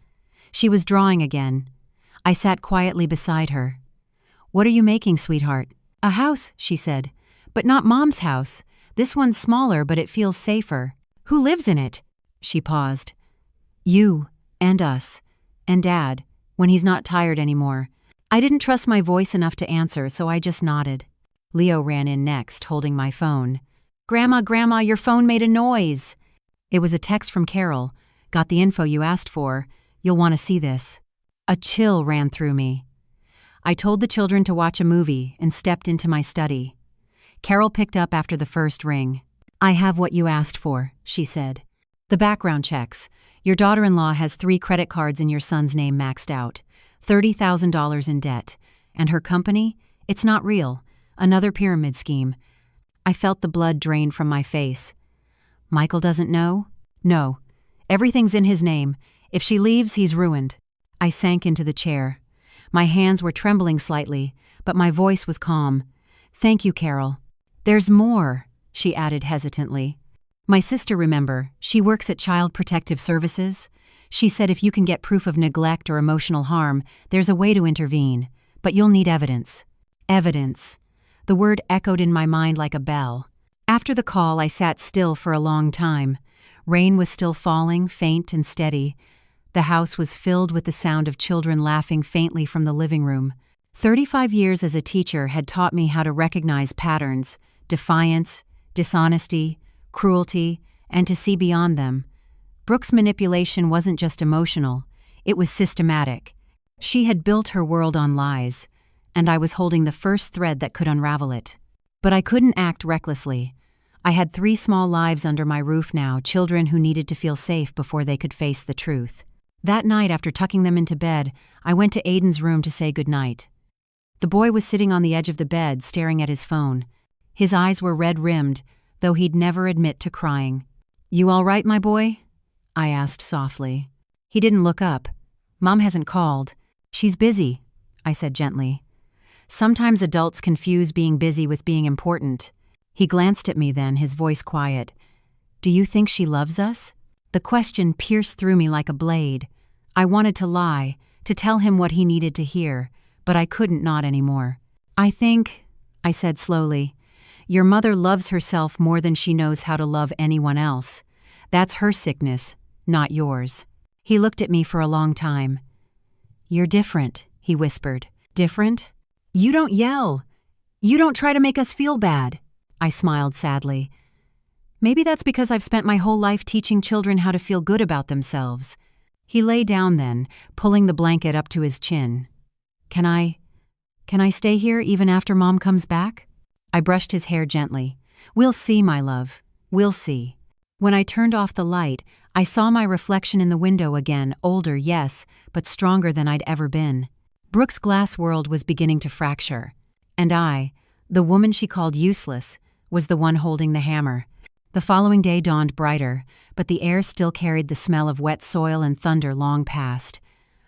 She was drawing again. I sat quietly beside her. What are you making, sweetheart? A house, she said. But not Mom's house. This one's smaller, but it feels safer. Who lives in it? She paused. You, and us, and Dad, when he's not tired anymore. I didn't trust my voice enough to answer, so I just nodded. Leo ran in next, holding my phone. Grandma, your phone made a noise. It was a text from Carol. Got the info you asked for. You'll want to see this. A chill ran through me. I told the children to watch a movie and stepped into my study. Carol picked up after the first ring. I have what you asked for, she said. The background checks. Your daughter-in-law has 3 credit cards in your son's name maxed out. $30,000 in debt. And her company? It's not real. Another pyramid scheme. I felt the blood drain from my face. Michael doesn't know? No. Everything's in his name. If she leaves, he's ruined. I sank into the chair. My hands were trembling slightly, but my voice was calm. Thank you, Carol. There's more, she added hesitantly. My sister, remember, she works at Child Protective Services. She said if you can get proof of neglect or emotional harm, there's a way to intervene. But you'll need evidence. Evidence. The word echoed in my mind like a bell. After the call, I sat still for a long time. Rain was still falling, faint and steady. The house was filled with the sound of children laughing faintly from the living room. 35 years as a teacher had taught me how to recognize patterns, defiance, dishonesty, cruelty, and to see beyond them. Brooke's manipulation wasn't just emotional, it was systematic. She had built her world on lies, and I was holding the first thread that could unravel it. But I couldn't act recklessly. I had 3 small lives under my roof now, children who needed to feel safe before they could face the truth. That night, after tucking them into bed, I went to Aiden's room to say goodnight. The boy was sitting on the edge of the bed, staring at his phone. His eyes were red-rimmed, though he'd never admit to crying. You all right, my boy? I asked softly. He didn't look up. Mom hasn't called. She's busy, I said gently. Sometimes adults confuse being busy with being important. He glanced at me then, his voice quiet. Do you think she loves us? The question pierced through me like a blade. I wanted to lie, to tell him what he needed to hear, but I couldn't not anymore. I said slowly, your mother loves herself more than she knows how to love anyone else. That's her sickness, not yours. He looked at me for a long time. You're different, he whispered. Different? You don't yell. You don't try to make us feel bad. I smiled sadly. Maybe that's because I've spent my whole life teaching children how to feel good about themselves. He lay down then, pulling the blanket up to his chin. Can I stay here even after Mom comes back? I brushed his hair gently. We'll see, my love. We'll see. When I turned off the light, I saw my reflection in the window again, older, yes, but stronger than I'd ever been. Brooke's glass world was beginning to fracture. And I, the woman she called useless, was the one holding the hammer. The following day dawned brighter, but the air still carried the smell of wet soil and thunder long past.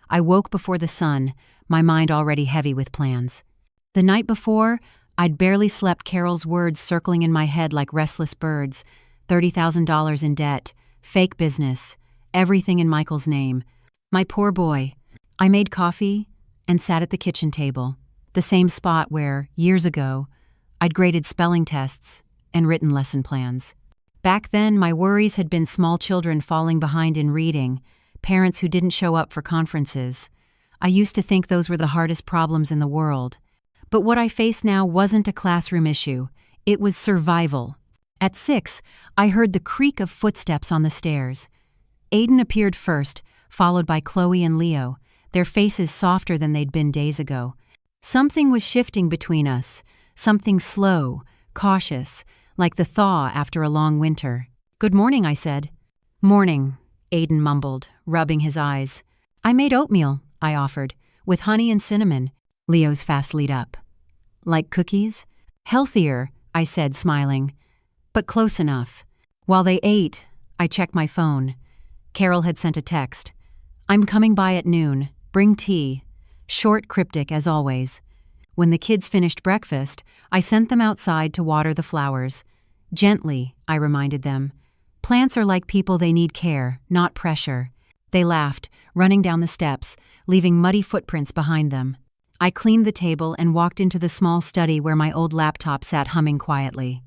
I woke before the sun, my mind already heavy with plans. The night before, I'd barely slept, Carol's words circling in my head like restless birds. $30,000 in debt, fake business, everything in Michael's name. My poor boy. I made coffee and sat at the kitchen table, the same spot where, years ago, I'd graded spelling tests and written lesson plans. Back then, my worries had been small children falling behind in reading, parents who didn't show up for conferences. I used to think those were the hardest problems in the world. But what I faced now wasn't a classroom issue. It was survival. At 6, I heard the creak of footsteps on the stairs. Aiden appeared first, followed by Chloe and Leo, their faces softer than they'd been days ago. Something was shifting between us, something slow, cautious, like the thaw after a long winter. Good morning, I said. Morning, Aiden mumbled, rubbing his eyes. I made oatmeal, I offered, with honey and cinnamon. Leo's face lit up. Like cookies? Healthier, I said, smiling. But close enough. While they ate, I checked my phone. Carol had sent a text. I'm coming by at noon. Bring tea. Short, cryptic, as always. When the kids finished breakfast, I sent them outside to water the flowers. Gently, I reminded them. Plants are like people, they need care, not pressure. They laughed, running down the steps, leaving muddy footprints behind them. I cleaned the table and walked into the small study where my old laptop sat humming quietly.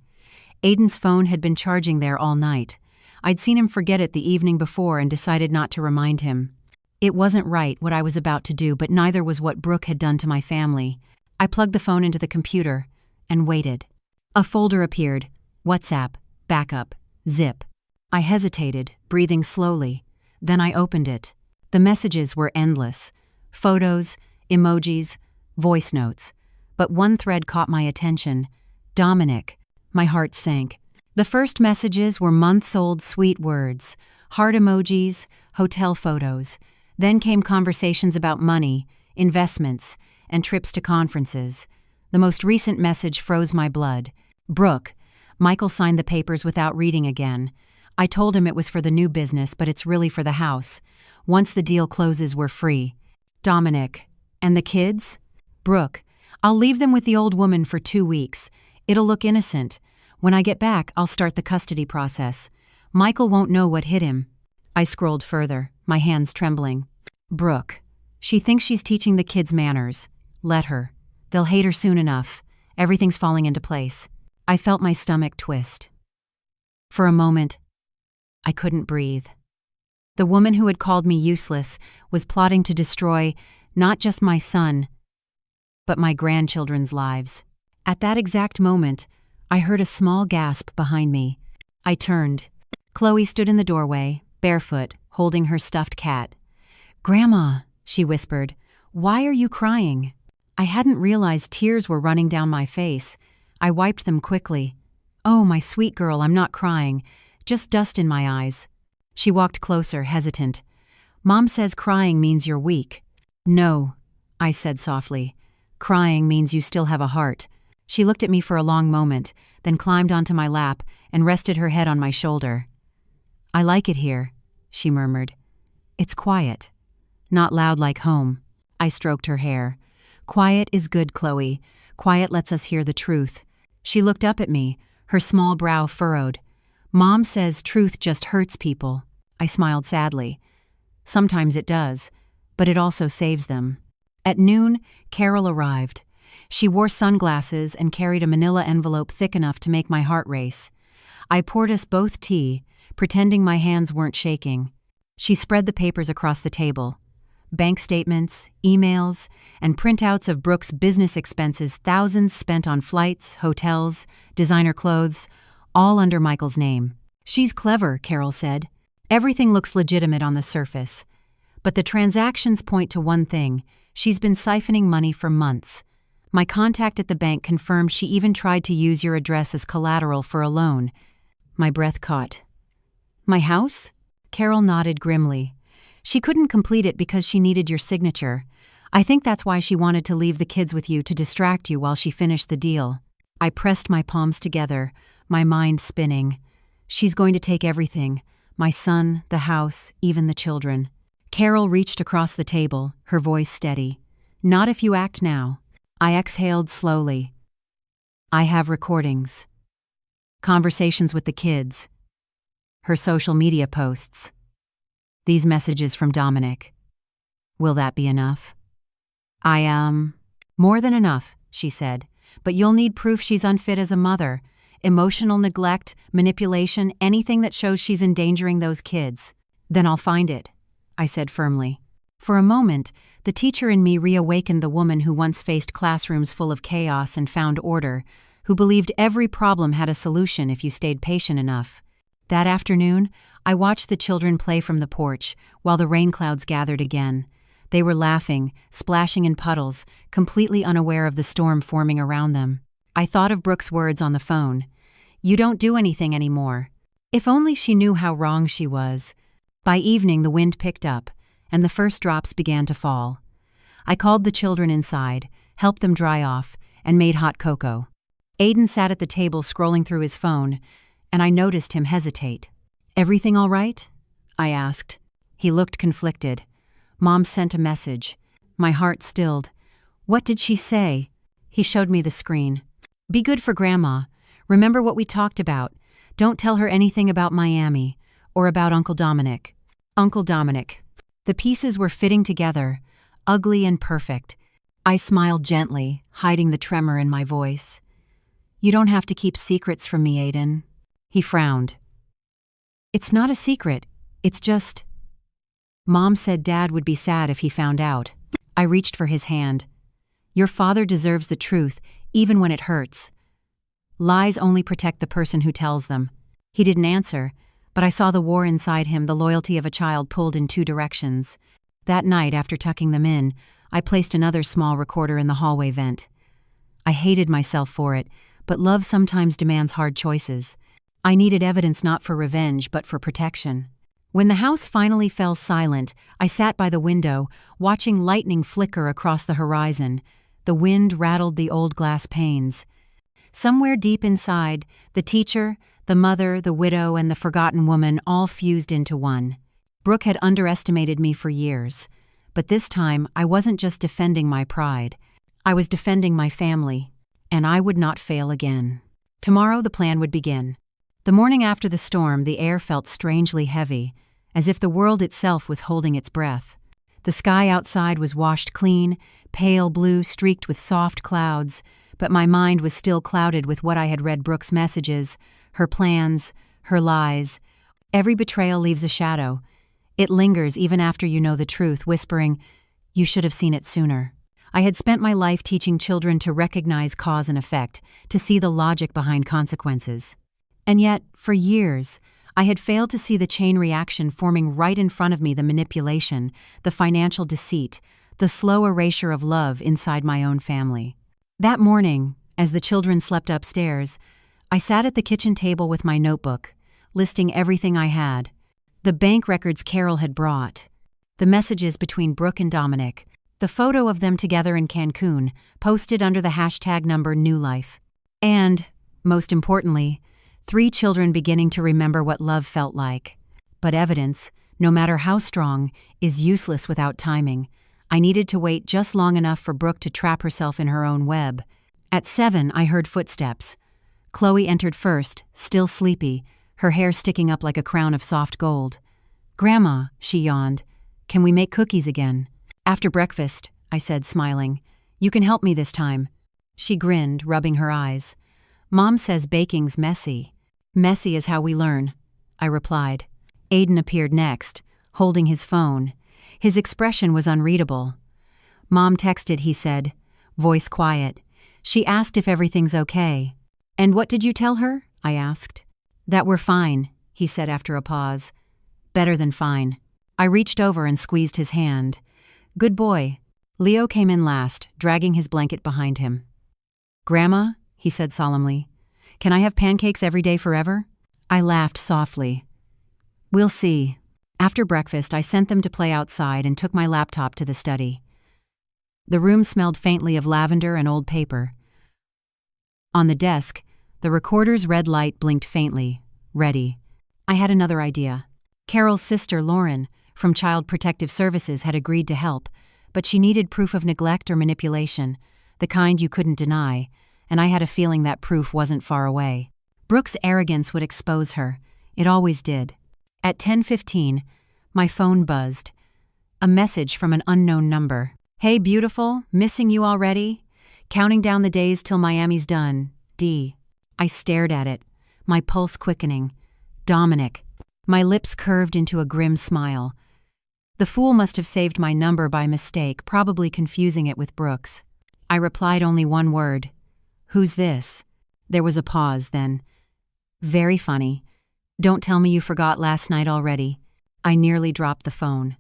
Aiden's phone had been charging there all night. I'd seen him forget it the evening before and decided not to remind him. It wasn't right what I was about to do, but neither was what Brooke had done to my family. I plugged the phone into the computer and waited. A folder appeared. WhatsApp, backup, zip. I hesitated, breathing slowly. Then I opened it. The messages were endless. Photos, emojis, voice notes. But one thread caught my attention. Dominic. My heart sank. The first messages were months-old sweet words, heart emojis, hotel photos. Then came conversations about money, investments, and trips to conferences. The most recent message froze my blood. Brooke. Michael signed the papers without reading again. I told him it was for the new business, but it's really for the house. Once the deal closes, we're free. Dominic. And the kids? Brooke. I'll leave them with the old woman for 2 weeks. It'll look innocent. When I get back, I'll start the custody process. Michael won't know what hit him. I scrolled further, my hands trembling. Brooke. She thinks she's teaching the kids manners. Let her. They'll hate her soon enough. Everything's falling into place. I felt my stomach twist. For a moment, I couldn't breathe. The woman who had called me useless was plotting to destroy not just my son, but my grandchildren's lives. At that exact moment, I heard a small gasp behind me. I turned. Chloe stood in the doorway, barefoot, holding her stuffed cat. "Grandma," she whispered, "why are you crying?" I hadn't realized tears were running down my face. I wiped them quickly. "Oh, my sweet girl, I'm not crying. Just dust in my eyes." She walked closer, hesitant. "Mom says crying means you're weak." "No," I said softly. "Crying means you still have a heart." She looked at me for a long moment, then climbed onto my lap and rested her head on my shoulder. "I like it here," she murmured. It's quiet. Not loud like home. I stroked her hair. Quiet is good, Chloe. Quiet lets us hear the truth. She looked up at me, her small brow furrowed. Mom says truth just hurts people. I smiled sadly. Sometimes it does, but it also saves them. At noon, Carol arrived. She wore sunglasses and carried a manila envelope thick enough to make my heart race. I poured us both tea, pretending my hands weren't shaking. She spread the papers across the table. Bank statements, emails, and printouts of Brooke's business expenses, thousands spent on flights, hotels, designer clothes, all under Michael's name. She's clever, Carol said. Everything looks legitimate on the surface. But the transactions point to one thing: she's been siphoning money for months. My contact at the bank confirmed she even tried to use your address as collateral for a loan. My breath caught. My house? Carol nodded grimly. She couldn't complete it because she needed your signature. I think that's why she wanted to leave the kids with you to distract you while she finished the deal. I pressed my palms together, my mind spinning. She's going to take everything. My son, the house, even the children. Carol reached across the table, her voice steady. Not if you act now. I exhaled slowly. I have recordings. Conversations with the kids. Her social media posts. These messages from Dominic. Will that be enough? More than enough, she said. But you'll need proof she's unfit as a mother. Emotional neglect, manipulation, anything that shows she's endangering those kids. Then I'll find it, I said firmly. For a moment, the teacher in me reawakened the woman who once faced classrooms full of chaos and found order, who believed every problem had a solution if you stayed patient enough. That afternoon, I watched the children play from the porch while the rain clouds gathered again. They were laughing, splashing in puddles, completely unaware of the storm forming around them. I thought of Brooke's words on the phone. You don't do anything anymore. If only she knew how wrong she was. By evening, the wind picked up, and the first drops began to fall. I called the children inside, helped them dry off, and made hot cocoa. Aiden sat at the table scrolling through his phone, and I noticed him hesitate. Everything all right? I asked. He looked conflicted. Mom sent a message. My heart stilled. What did she say? He showed me the screen. Be good for Grandma. Remember what we talked about. Don't tell her anything about Miami or about Uncle Dominic. Uncle Dominic. The pieces were fitting together, ugly and perfect. I smiled gently, hiding the tremor in my voice. You don't have to keep secrets from me, Aiden. He frowned. It's not a secret. It's just... Mom said Dad would be sad if he found out. I reached for his hand. Your father deserves the truth, even when it hurts. Lies only protect the person who tells them. He didn't answer, but I saw the war inside him, the loyalty of a child pulled in two directions. That night, after tucking them in, I placed another small recorder in the hallway vent. I hated myself for it, but love sometimes demands hard choices. I needed evidence not for revenge, but for protection. When the house finally fell silent, I sat by the window, watching lightning flicker across the horizon. The wind rattled the old glass panes. Somewhere deep inside, the teacher, the mother, the widow, and the forgotten woman all fused into one. Brooke had underestimated me for years, but this time I wasn't just defending my pride. I was defending my family, and I would not fail again. Tomorrow the plan would begin. The morning after the storm, the air felt strangely heavy, as if the world itself was holding its breath. The sky outside was washed clean, pale blue streaked with soft clouds, but my mind was still clouded with what I had read Brooke's messages, her plans, her lies. Every betrayal leaves a shadow. It lingers even after you know the truth, whispering, "You should have seen it sooner." I had spent my life teaching children to recognize cause and effect, to see the logic behind consequences. And yet, for years, I had failed to see the chain reaction forming right in front of me, the manipulation, the financial deceit, the slow erasure of love inside my own family. That morning, as the children slept upstairs, I sat at the kitchen table with my notebook, listing everything I had. The bank records Carol had brought, the messages between Brooke and Dominic, the photo of them together in Cancun, posted under the hashtag number #NewLife, and, most importantly, 3 children beginning to remember what love felt like. But evidence, no matter how strong, is useless without timing. I needed to wait just long enough for Brooke to trap herself in her own web. At 7, I heard footsteps. Chloe entered first, still sleepy, her hair sticking up like a crown of soft gold. "Grandma," she yawned, "can we make cookies again?" "After breakfast," I said, smiling. "You can help me this time." She grinned, rubbing her eyes. "Mom says baking's messy." "Messy is how we learn," I replied. Aiden appeared next, holding his phone. His expression was unreadable. "Mom texted," he said, voice quiet. "She asked if everything's okay." "And what did you tell her?" I asked. "That we're fine," he said after a pause. "Better than fine." I reached over and squeezed his hand. "Good boy." Leo came in last, dragging his blanket behind him. "Grandma," he said solemnly, "can I have pancakes every day forever?" I laughed softly. "We'll see." After breakfast, I sent them to play outside and took my laptop to the study. The room smelled faintly of lavender and old paper. On the desk, the recorder's red light blinked faintly. Ready. I had another idea. Carol's sister, Lauren, from Child Protective Services, had agreed to help, but she needed proof of neglect or manipulation, the kind you couldn't deny, and I had a feeling that proof wasn't far away. Brooke's arrogance would expose her. It always did. At 10:15, my phone buzzed. A message from an unknown number. "Hey, beautiful, missing you already? Counting down the days till Miami's done. D." I stared at it, my pulse quickening. Dominic. My lips curved into a grim smile. The fool must have saved my number by mistake, probably confusing it with Brooke's. I replied only one word. "Who's this?" There was a pause, then. "Very funny. Don't tell me you forgot last night already." I nearly dropped the phone.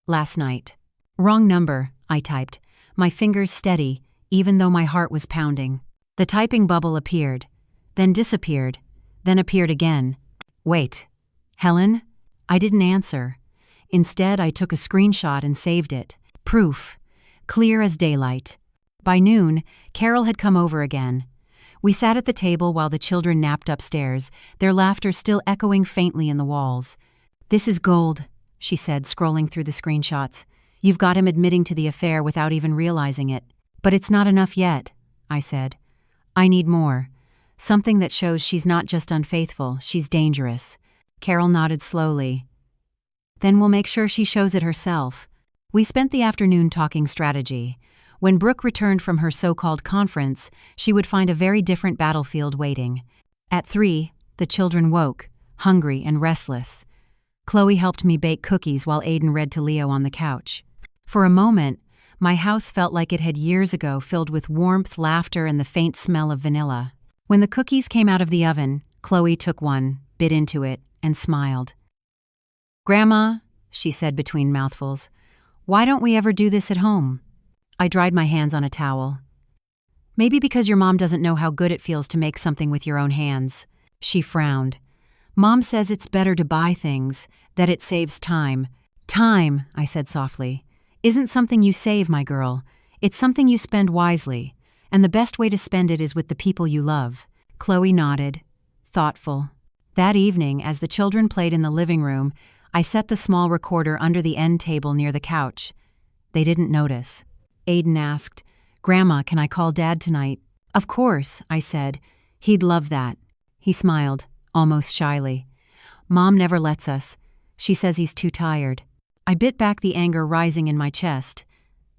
"Last night." "Wrong number," I typed, my fingers steady, even though my heart was pounding. The typing bubble appeared, then disappeared, then appeared again. "Wait. Helen?" I didn't answer. Instead, I took a screenshot and saved it. Proof. Clear as daylight. By noon, Carol had come over again. We sat at the table while the children napped upstairs, their laughter still echoing faintly in the walls. "This is gold," she said, scrolling through the screenshots. "You've got him admitting to the affair without even realizing it." "But it's not enough yet," I said. "I need more. Something that shows she's not just unfaithful, she's dangerous." Carol nodded slowly. "Then we'll make sure she shows it herself." We spent the afternoon talking strategy. When Brooke returned from her so-called conference, she would find a very different battlefield waiting. At 3, the children woke, hungry and restless. Chloe helped me bake cookies while Aiden read to Leo on the couch. For a moment, my house felt like it had years ago, filled with warmth, laughter, and the faint smell of vanilla. When the cookies came out of the oven, Chloe took one, bit into it, and smiled. "Grandma," she said between mouthfuls, "why don't we ever do this at home?" I dried my hands on a towel. "Maybe because your mom doesn't know how good it feels to make something with your own hands." She frowned. "Mom says it's better to buy things, that it saves time." "Time," I said softly, "isn't something you save, my girl. It's something you spend wisely, and the best way to spend it is with the people you love." Chloe nodded, thoughtful. That evening, as the children played in the living room, I set the small recorder under the end table near the couch. They didn't notice. Aiden asked, "Grandma, can I call Dad tonight?" "Of course," I said. "He'd love that." He smiled, almost shyly. "Mom never lets us. She says he's too tired." I bit back the anger rising in my chest.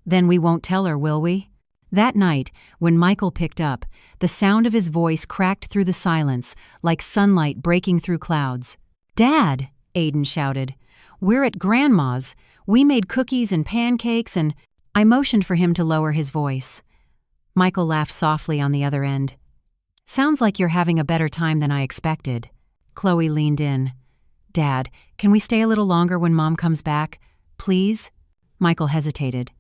"Then we won't tell her, will we?" That night, when Michael picked up, the sound of his voice cracked through the silence, like sunlight breaking through clouds. "Dad!" Aiden shouted. "We're at Grandma's. We made cookies and pancakes and—" I motioned for him to lower his voice. Michael laughed softly on the other end. "Sounds like you're having a better time than I expected." Chloe leaned in. "Dad, can we stay a little longer when Mom comes back? Please?" Michael hesitated.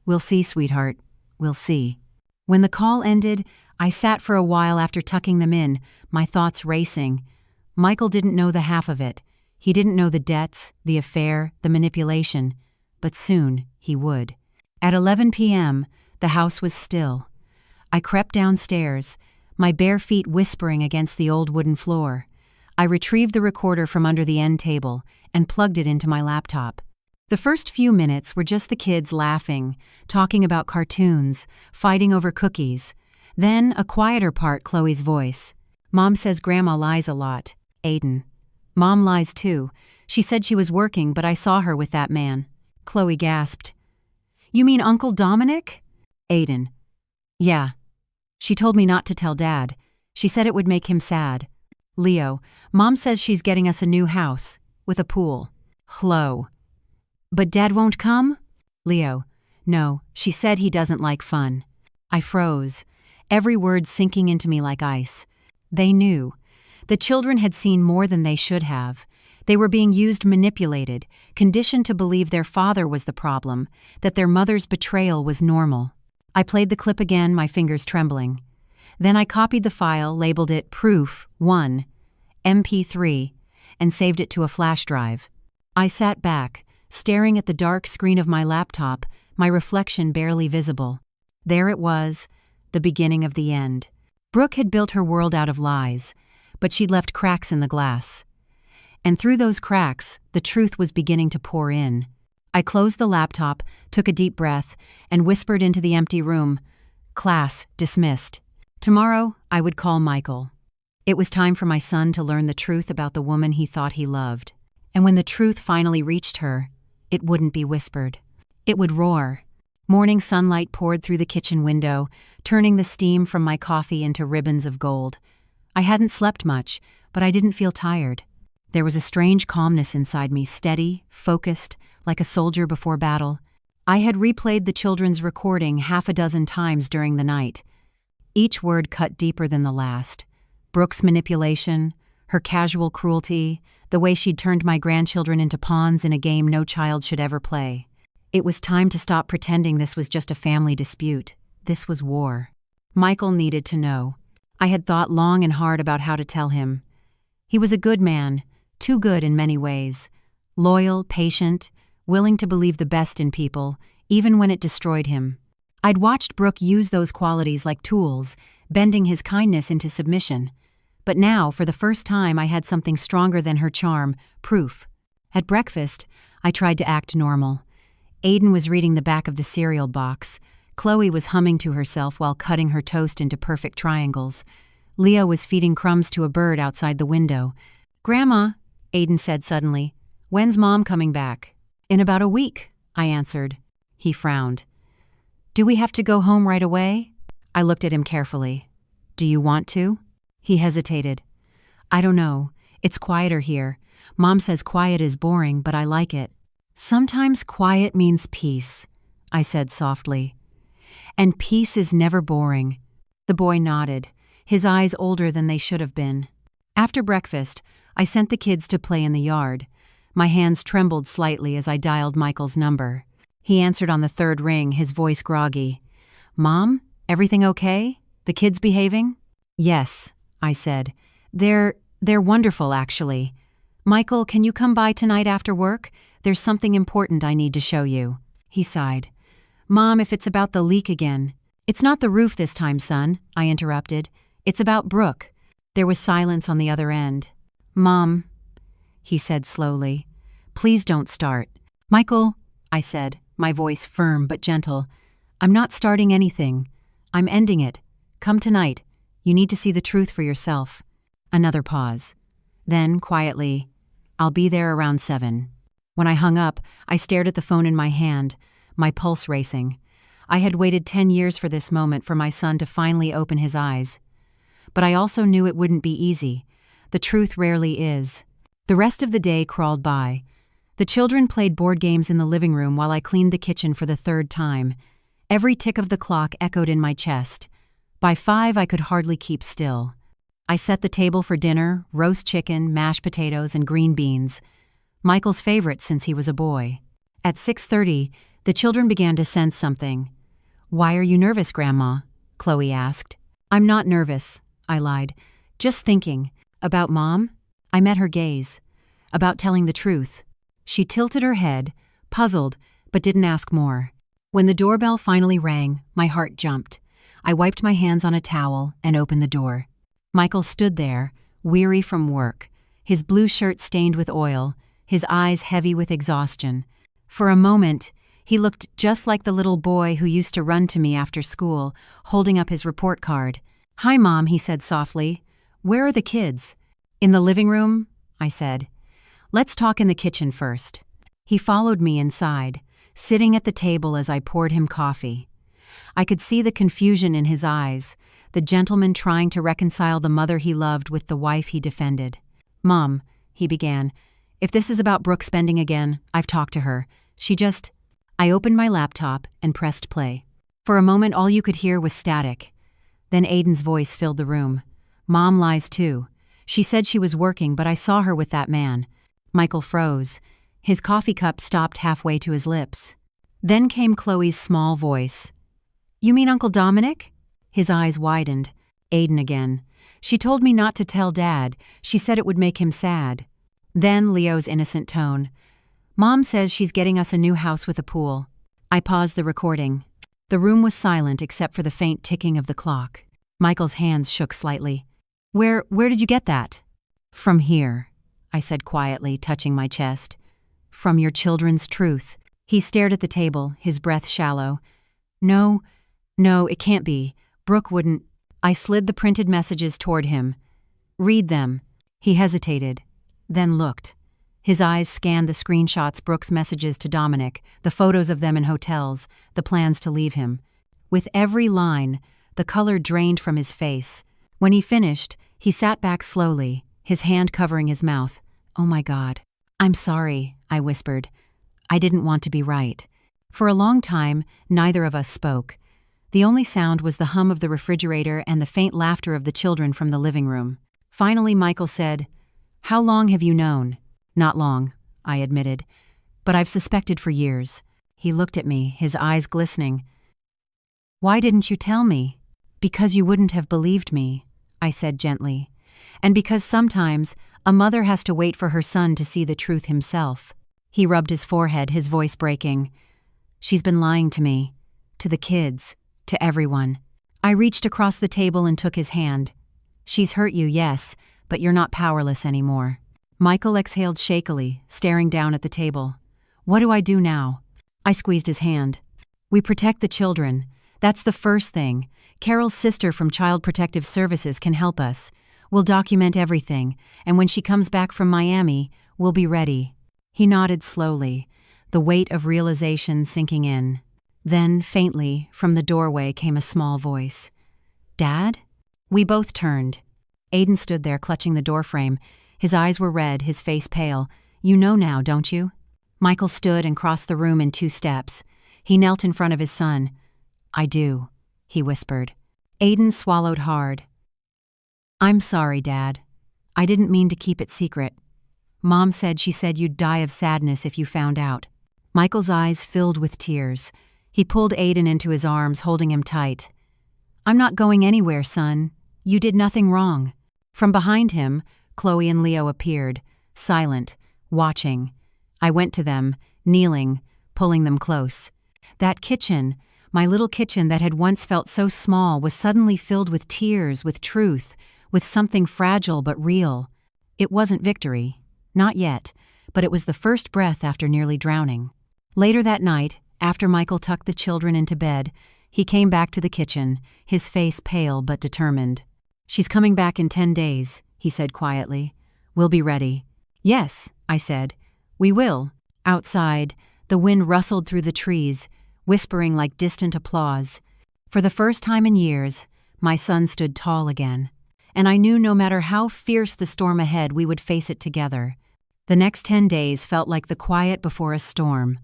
"We'll see, sweetheart. We'll see." When the call ended, I sat for a while after tucking them in, my thoughts racing. Michael didn't know the half of it. He didn't know the debts, the affair, the manipulation. But soon he would. At 11 p.m., the house was still. I crept downstairs, my bare feet whispering against the old wooden floor. I retrieved the recorder from under the end table and plugged it into my laptop. The first few minutes were just the kids laughing, talking about cartoons, fighting over cookies. Then a quieter part, Chloe's voice. "Mom says Grandma lies a lot." Aiden. "Mom lies too. She said she was working, but I saw her with that man." Chloe gasped. "You mean Uncle Dominic?" Aiden. "Yeah. She told me not to tell Dad. She said it would make him sad." Leo. "Mom says she's getting us a new house, with a pool." Chloe. "But Dad won't come?" Leo. "No, she said he doesn't like fun." I froze, every word sinking into me like ice. They knew. The children had seen more than they should have. They were being manipulated, conditioned to believe their father was the problem, that their mother's betrayal was normal. I played the clip again, my fingers trembling. Then I copied the file, labeled it Proof 1, MP3, and saved it to a flash drive. I sat back, staring at the dark screen of my laptop, my reflection barely visible. There it was, the beginning of the end. Brooke had built her world out of lies, but she'd left cracks in the glass. And through those cracks, the truth was beginning to pour in. I closed the laptop, took a deep breath, and whispered into the empty room, "Class dismissed." Tomorrow, I would call Michael. It was time for my son to learn the truth about the woman he thought he loved. And when the truth finally reached her, it wouldn't be whispered. It would roar. Morning sunlight poured through the kitchen window, turning the steam from my coffee into ribbons of gold. I hadn't slept much, but I didn't feel tired. There was a strange calmness inside me, steady, focused, like a soldier before battle. I had replayed the children's recording 6 times during the night. Each word cut deeper than the last. Brooke's manipulation, her casual cruelty, the way she'd turned my grandchildren into pawns in a game no child should ever play. It was time to stop pretending this was just a family dispute. This was war. Michael needed to know. I had thought long and hard about how to tell him. He was a good man, too good in many ways. Loyal, patient, willing to believe the best in people, even when it destroyed him. I'd watched Brooke use those qualities like tools, bending his kindness into submission. But now, for the first time, I had something stronger than her charm, proof. At breakfast, I tried to act normal. Aiden was reading the back of the cereal box. Chloe was humming to herself while cutting her toast into perfect triangles. Leo was feeding crumbs to a bird outside the window. "Grandma," Aiden said suddenly, "when's Mom coming back?" "In about a week," I answered. He frowned. "Do we have to go home right away?" I looked at him carefully. "Do you want to?" He hesitated. "I don't know. It's quieter here. Mom says quiet is boring, but I like it." "Sometimes quiet means peace," I said softly. "And peace is never boring." The boy nodded, his eyes older than they should have been. After breakfast, I sent the kids to play in the yard. My hands trembled slightly as I dialed Michael's number. He answered on the third ring, his voice groggy. "Mom, everything okay? The kids behaving?" "Yes," I said. They're wonderful, actually. Michael, can you come by tonight after work? There's something important I need to show you." He sighed. "Mom, if it's about the leak again." "It's not the roof this time, son," I interrupted. "It's about Brooke." There was silence on the other end. "Mom," he said slowly, "please don't start." "Michael," I said, my voice firm but gentle, "I'm not starting anything. I'm ending it. Come tonight. You need to see the truth for yourself." Another pause. Then, quietly, "I'll be there around 7. When I hung up, I stared at the phone in my hand, my pulse racing. I had waited 10 years for this moment for my son to finally open his eyes. But I also knew it wouldn't be easy. The truth rarely is. The rest of the day crawled by. The children played board games in the living room while I cleaned the kitchen for the 3rd time. Every tick of the clock echoed in my chest. By 5, I could hardly keep still. I set the table for dinner, roast chicken, mashed potatoes, and green beans. Michael's favorite since he was a boy. At 6:30, the children began to sense something. "Why are you nervous, Grandma?" Chloe asked. "I'm not nervous," I lied. "Just thinking. About Mom?" I met her gaze. "About telling the truth." She tilted her head, puzzled, but didn't ask more. When the doorbell finally rang, my heart jumped. I wiped my hands on a towel and opened the door. Michael stood there, weary from work, his blue shirt stained with oil, his eyes heavy with exhaustion. For a moment, he looked just like the little boy who used to run to me after school, holding up his report card. "Hi, Mom," he said softly. "Where are the kids?" "In the living room," I said. "Let's talk in the kitchen first." He followed me inside, sitting at the table as I poured him coffee. I could see the confusion in his eyes, the gentleman trying to reconcile the mother he loved with the wife he defended. "Mom," he began, "if this is about Brooke spending again, I've talked to her. I opened my laptop and pressed play. For a moment, all you could hear was static. Then Aiden's voice filled the room. "Mom lies too. She said she was working, but I saw her with that man." Michael froze. His coffee cup stopped halfway to his lips. Then came Chloe's small voice. "You mean Uncle Dominic?" His eyes widened. "Aiden again. She told me not to tell Dad. She said it would make him sad." Then Leo's innocent tone. "Mom says she's getting us a new house with a pool." I paused the recording. The room was silent except for the faint ticking of the clock. Michael's hands shook slightly. Where did you get that?" "From here," I said quietly, touching my chest. "From your children's truth." He stared at the table, his breath shallow. No, it can't be. Brooke wouldn't." I slid the printed messages toward him. "Read them." He hesitated, then looked. His eyes scanned the screenshots, Brooke's messages to Dominic, the photos of them in hotels, the plans to leave him. With every line, the color drained from his face. When he finished, he sat back slowly, his hand covering his mouth. "Oh my God. I'm sorry," I whispered. I didn't want to be right. For a long time, neither of us spoke. The only sound was the hum of the refrigerator and the faint laughter of the children from the living room. Finally, Michael said, "How long have you known?" "Not long," I admitted, "but I've suspected for years." He looked at me, his eyes glistening. "Why didn't you tell me?" "Because you wouldn't have believed me," I said gently. "And because sometimes a mother has to wait for her son to see the truth himself." He rubbed his forehead, his voice breaking. "She's been lying to me, to the kids, to everyone." I reached across the table and took his hand. "She's hurt you, yes, but you're not powerless anymore." Michael exhaled shakily, staring down at the table. "What do I do now?" I squeezed his hand. "We protect the children. That's the first thing. Carol's sister from Child Protective Services can help us. We'll document everything, and when she comes back from Miami, we'll be ready." He nodded slowly, the weight of realization sinking in. Then, faintly, from the doorway came a small voice. "Dad?" We both turned. Aiden stood there clutching the doorframe. His eyes were red, his face pale. "You know now, don't you?" Michael stood and crossed the room in 2 steps. He knelt in front of his son. "I do," he whispered. Aiden swallowed hard. "I'm sorry, Dad. I didn't mean to keep it secret. Mom said she said you'd die of sadness if you found out." Michael's eyes filled with tears. He pulled Aiden into his arms, holding him tight. "I'm not going anywhere, son. You did nothing wrong." From behind him, Chloe and Leo appeared, silent, watching. I went to them, kneeling, pulling them close. That kitchen, my little kitchen that had once felt so small, was suddenly filled with tears, with truth, with something fragile but real. It wasn't victory. Not yet, but it was the first breath after nearly drowning. Later that night, after Michael tucked the children into bed, he came back to the kitchen, his face pale but determined. "She's coming back in 10 days, he said quietly. "We'll be ready." "Yes," I said. "We will." Outside, the wind rustled through the trees, whispering like distant applause. For the first time in years, my son stood tall again. And I knew no matter how fierce the storm ahead, we would face it together. The next 10 days felt like the quiet before a storm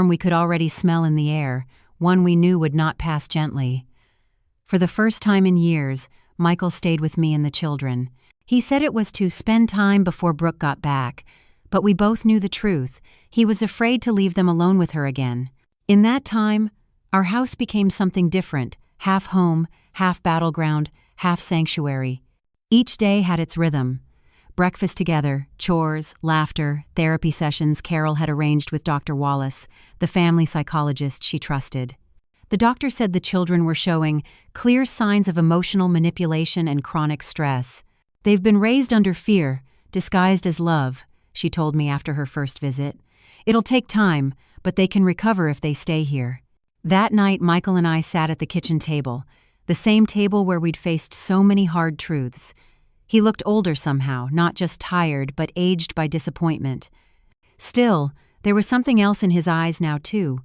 we could already smell in the air, one we knew would not pass gently. For the first time in years, Michael stayed with me and the children. He said it was to spend time before Brooke got back, but we both knew the truth. He was afraid to leave them alone with her again. In that time, our house became something different, half home, half battleground, half sanctuary. Each day had its rhythm. Breakfast together, chores, laughter, therapy sessions Carol had arranged with Dr. Wallace, the family psychologist she trusted. The doctor said the children were showing clear signs of emotional manipulation and chronic stress. "They've been raised under fear," disguised as love, she told me after her first visit. It'll take time, but they can recover if they stay here. That night, Michael and I sat at the kitchen table, the same table where we'd faced so many hard truths. He looked older somehow, not just tired, but aged by disappointment. Still, there was something else in his eyes now, too.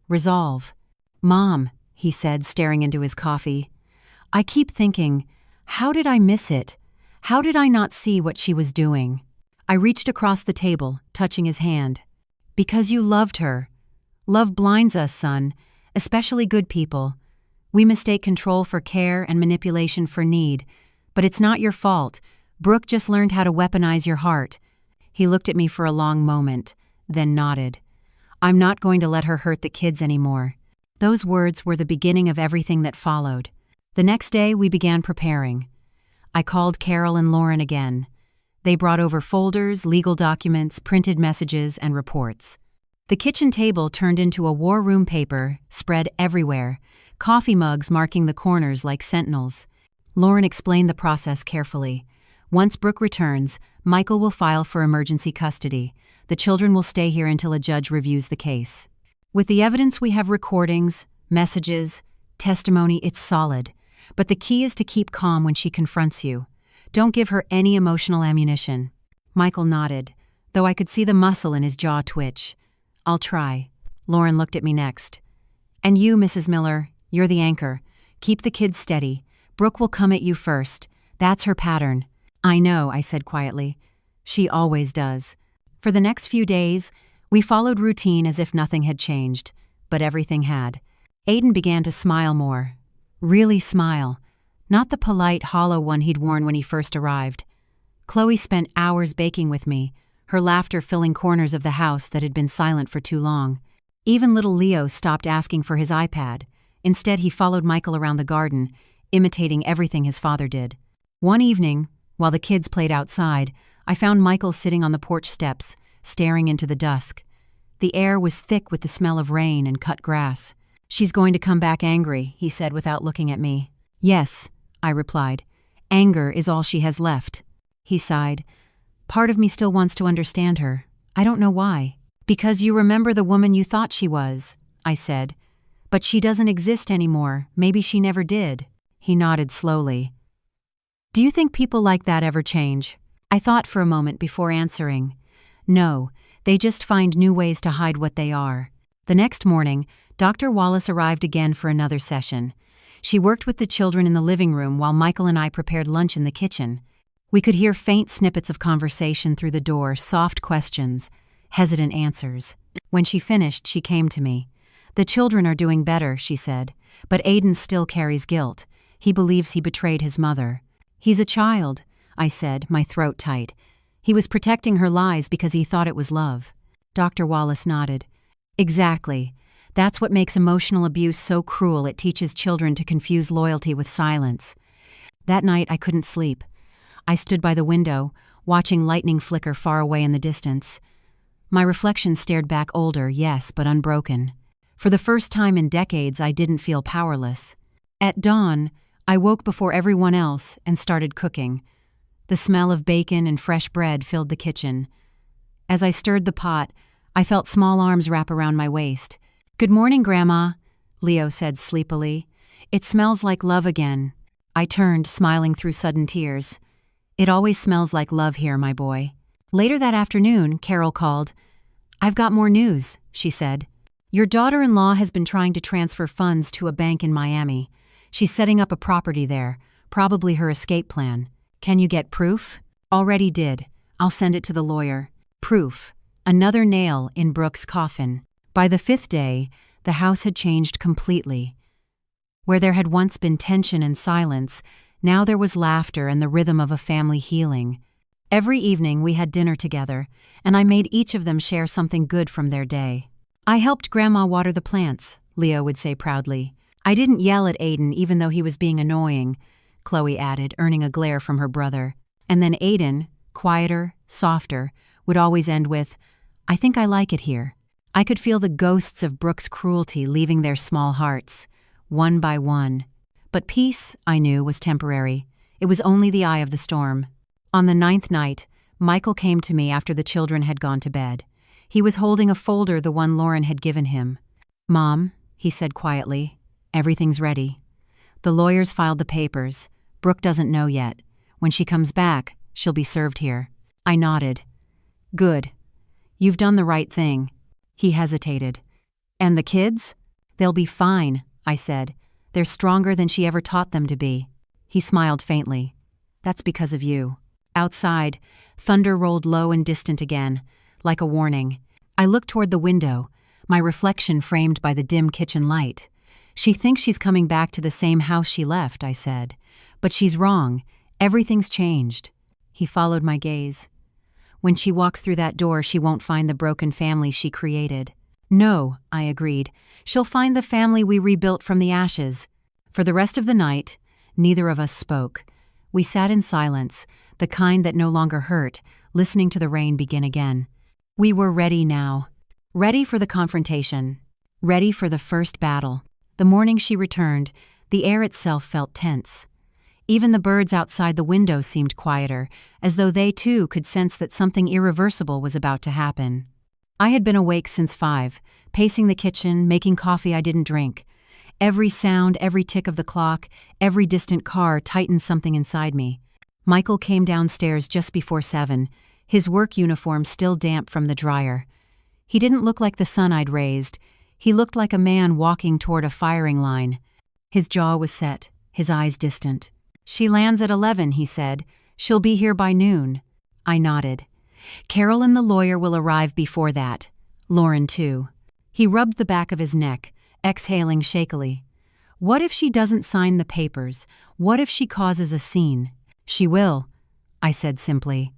Resolve. "Mom," he said, staring into his coffee. "I keep thinking, how did I miss it? How did I not see what she was doing?" I reached across the table, touching his hand. "Because you loved her. Love blinds us, son, especially good people. We mistake control for care and manipulation for need. But it's not your fault. Brooke just learned how to weaponize your heart." He looked at me for a long moment, then nodded. "I'm not going to let her hurt the kids anymore." Those words were the beginning of everything that followed. The next day, we began preparing. I called Carol and Lauren again. They brought over folders, legal documents, printed messages, and reports. The kitchen table turned into a war room paper, spread everywhere, coffee mugs marking the corners like sentinels. Lauren explained the process carefully. Once Brooke returns, Michael will file for emergency custody. The children will stay here until a judge reviews the case. With the evidence we have recordings, messages, testimony, it's solid. But the key is to keep calm when she confronts you. Don't give her any emotional ammunition. Michael nodded, though I could see the muscle in his jaw twitch. "I'll try." Lauren looked at me next. "And you, Mrs. Miller, you're the anchor. Keep the kids steady. Brooke will come at you first. That's her pattern." "I know," I said quietly. "She always does." For the next few days, we followed routine as if nothing had changed, but everything had. Aiden began to smile more. Really smile. Not the polite, hollow one he'd worn when he first arrived. Chloe spent hours baking with me, her laughter filling corners of the house that had been silent for too long. Even little Leo stopped asking for his iPad. Instead, he followed Michael around the garden, imitating everything his father did. One evening, while the kids played outside, I found Michael sitting on the porch steps, staring into the dusk. The air was thick with the smell of rain and cut grass. "She's going to come back angry," he said without looking at me. "Yes," I replied. "Anger is all she has left." He sighed. "Part of me still wants to understand her. I don't know why." "Because you remember the woman you thought she was," I said. "But she doesn't exist anymore. Maybe she never did." He nodded slowly. "Do you think people like that ever change?" I thought for a moment before answering. "No, they just find new ways to hide what they are." The next morning, Dr. Wallace arrived again for another session. She worked with the children in the living room while Michael and I prepared lunch in the kitchen. We could hear faint snippets of conversation through the door, soft questions, hesitant answers. When she finished, she came to me. "The children are doing better," she said, "but Aiden still carries guilt. He believes he betrayed his mother." "He's a child," I said, my throat tight. "He was protecting her lies because he thought it was love." Dr. Wallace nodded. "Exactly. That's what makes emotional abuse so cruel. It teaches children to confuse loyalty with silence." That night, I couldn't sleep. I stood by the window, watching lightning flicker far away in the distance. My reflection stared back older, yes, but unbroken. For the first time in decades, I didn't feel powerless. At dawn, I woke before everyone else and started cooking. The smell of bacon and fresh bread filled the kitchen. As I stirred the pot, I felt small arms wrap around my waist. "Good morning, Grandma," Leo said sleepily. "It smells like love again." I turned, smiling through sudden tears. "It always smells like love here, my boy." Later that afternoon, Carol called. "I've got more news," she said. "Your daughter-in-law has been trying to transfer funds to a bank in Miami. She's setting up a property there, probably her escape plan. Can you get proof?" "Already did. I'll send it to the lawyer." Proof. Another nail in Brooke's coffin. By the fifth day, the house had changed completely. Where there had once been tension and silence, now there was laughter and the rhythm of a family healing. Every evening we had dinner together, and I made each of them share something good from their day. "I helped Grandma water the plants," Leo would say proudly. "I didn't yell at Aiden even though he was being annoying," Chloe added, earning a glare from her brother. And then Aiden, quieter, softer, would always end with, "I think I like it here." I could feel the ghosts of Brooke's cruelty leaving their small hearts, one by one. But peace, I knew, was temporary. It was only the eye of the storm. On the 9th night, Michael came to me after the children had gone to bed. He was holding a folder, the one Lauren had given him. "Mom," he said quietly, "everything's ready. The lawyers filed the papers. Brooke doesn't know yet. When she comes back, she'll be served here." I nodded. "Good. You've done the right thing." He hesitated. "And the kids? They'll be fine," I said. "They're stronger than she ever taught them to be." He smiled faintly. "That's because of you." Outside, thunder rolled low and distant again, like a warning. I looked toward the window, my reflection framed by the dim kitchen light. "She thinks she's coming back to the same house she left," I said. "But she's wrong. Everything's changed." He followed my gaze. "When she walks through that door, she won't find the broken family she created." "No," I agreed. "She'll find the family we rebuilt from the ashes." For the rest of the night, neither of us spoke. We sat in silence, the kind that no longer hurt, listening to the rain begin again. We were ready now. Ready for the confrontation. Ready for the first battle. The morning she returned, the air itself felt tense. Even the birds outside the window seemed quieter, as though they too could sense that something irreversible was about to happen. I had been awake since 5, pacing the kitchen, making coffee I didn't drink. Every sound, every tick of the clock, every distant car tightened something inside me. Michael came downstairs just before 7, his work uniform still damp from the dryer. He didn't look like the son I'd raised. He looked like a man walking toward a firing line. His jaw was set, his eyes distant. "She lands at 11, he said. "She'll be here by noon." I nodded. "Carol and the lawyer will arrive before that. Lauren, too." He rubbed the back of his neck, exhaling shakily. "What if she doesn't sign the papers? What if she causes a scene?" "She will," I said simply.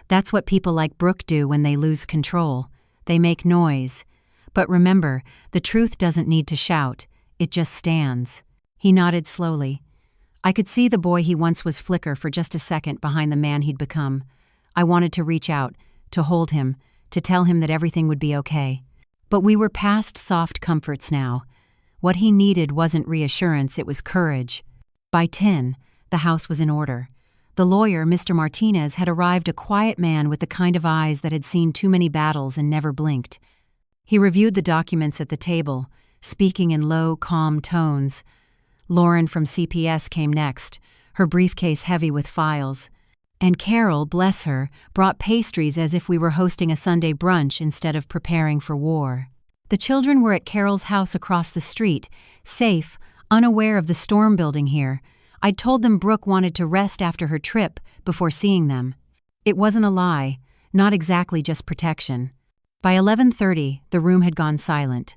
"That's what people like Brooke do when they lose control. They make noise. But remember, the truth doesn't need to shout. It just stands." He nodded slowly. I could see the boy he once was flicker for just a second behind the man he'd become. I wanted to reach out, to hold him, to tell him that everything would be okay. But we were past soft comforts now. What he needed wasn't reassurance, it was courage. By 10, the house was in order. The lawyer, Mr. Martinez, had arrived, a quiet man with the kind of eyes that had seen too many battles and never blinked. He reviewed the documents at the table, speaking in low, calm tones. Lauren from CPS came next, her briefcase heavy with files. And Carol, bless her, brought pastries as if we were hosting a Sunday brunch instead of preparing for war. The children were at Carol's house across the street, safe, unaware of the storm building here. I'd told them Brooke wanted to rest after her trip before seeing them. It wasn't a lie, not exactly just protection. By 11:30, the room had gone silent.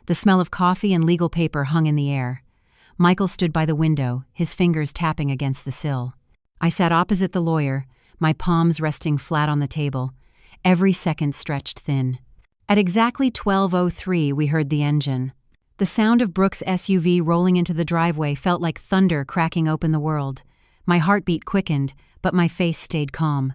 The smell of coffee and legal paper hung in the air. Michael stood by the window, his fingers tapping against the sill. I sat opposite the lawyer, my palms resting flat on the table, every second stretched thin. At exactly 12:03, we heard the engine. The sound of Brooke's SUV rolling into the driveway felt like thunder cracking open the world. My heartbeat quickened, but my face stayed calm.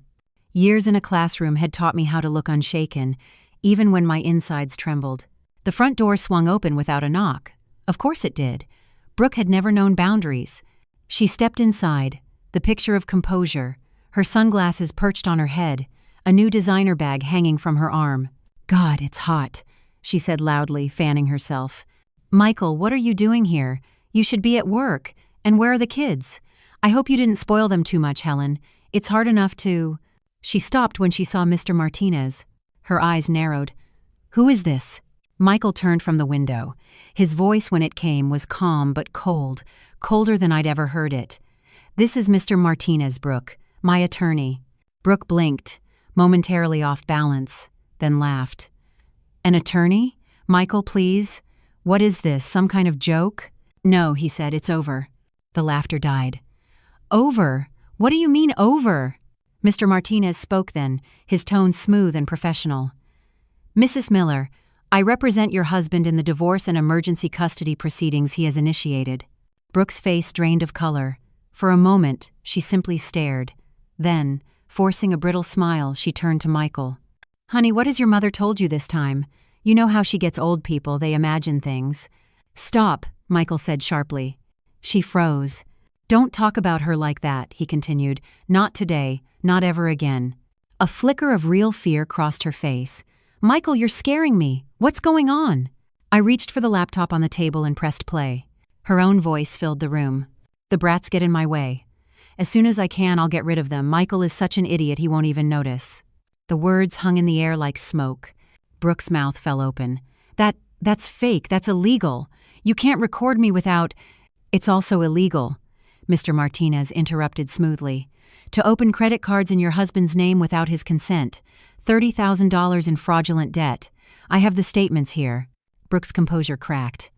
Years in a classroom had taught me how to look unshaken, even when my insides trembled. The front door swung open without a knock. Of course it did. Brooke had never known boundaries. She stepped inside, the picture of composure, her sunglasses perched on her head, a new designer bag hanging from her arm. "God, it's hot," she said loudly, fanning herself. "Michael, what are you doing here? You should be at work. And where are the kids? I hope you didn't spoil them too much, Helen. It's hard enough to—" She stopped when she saw Mr. Martinez. Her eyes narrowed. "Who is this?" Michael turned from the window. His voice, when it came, was calm but cold, colder than I'd ever heard it. "This is Mr. Martinez, Brooke, my attorney." Brooke blinked, momentarily off balance, then laughed. "An attorney? Michael, please. What is this, some kind of joke?" "No," he said, "it's over." The laughter died. "Over? What do you mean, over?" Mr. Martinez spoke then, his tone smooth and professional. "Mrs. Miller, I represent your husband in the divorce and emergency custody proceedings he has initiated." Brooke's face drained of color. For a moment, she simply stared. Then, forcing a brittle smile, she turned to Michael. "Honey, what has your mother told you this time? You know how she gets old people, they imagine things." "Stop," Michael said sharply. She froze. "Don't talk about her like that," he continued. "Not today, not ever again." A flicker of real fear crossed her face. "Michael, you're scaring me. What's going on?" I reached for the laptop on the table and pressed play. Her own voice filled the room. "The brats get in my way. As soon as I can, I'll get rid of them. Michael is such an idiot he won't even notice." The words hung in the air like smoke. Brooke's mouth fell open. That's fake. That's illegal. You can't record me without—" "It's also illegal," Mr. Martinez interrupted smoothly, "to open credit cards in your husband's name without his consent. $30,000 in fraudulent debt. I have the statements here." Brooke's composure cracked.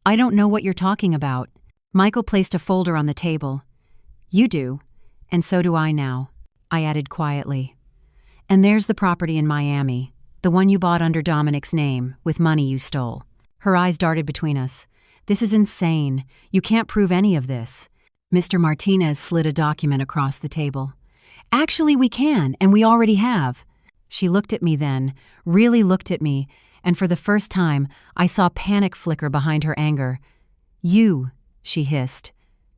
"I don't know what you're talking about." Michael placed a folder on the table. "You do, and so do I now," I added quietly. "And there's the property in Miami, the one you bought under Dominic's name, with money you stole." Her eyes darted between us. "This is insane. You can't prove any of this." Mr. Martinez slid a document across the table. "Actually, we can, and we already have." She looked at me then, really looked at me, and for the first time, I saw panic flicker behind her anger. "You," she hissed.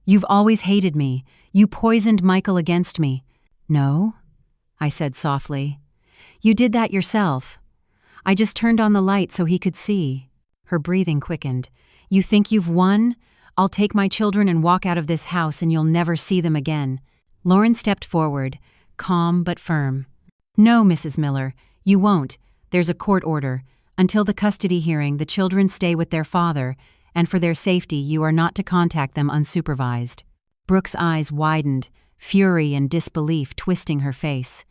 "You've always hated me. You poisoned Michael against me." "No," I said softly. "You did that yourself. I just turned on the light so he could see." Her breathing quickened. "You think you've won? I'll take my children and walk out of this house and you'll never see them again." Lauren stepped forward, calm but firm. "No, Mrs. Miller, you won't. There's a court order. Until the custody hearing, the children stay with their father, and for their safety, you are not to contact them unsupervised." Brooke's eyes widened, fury and disbelief twisting her face.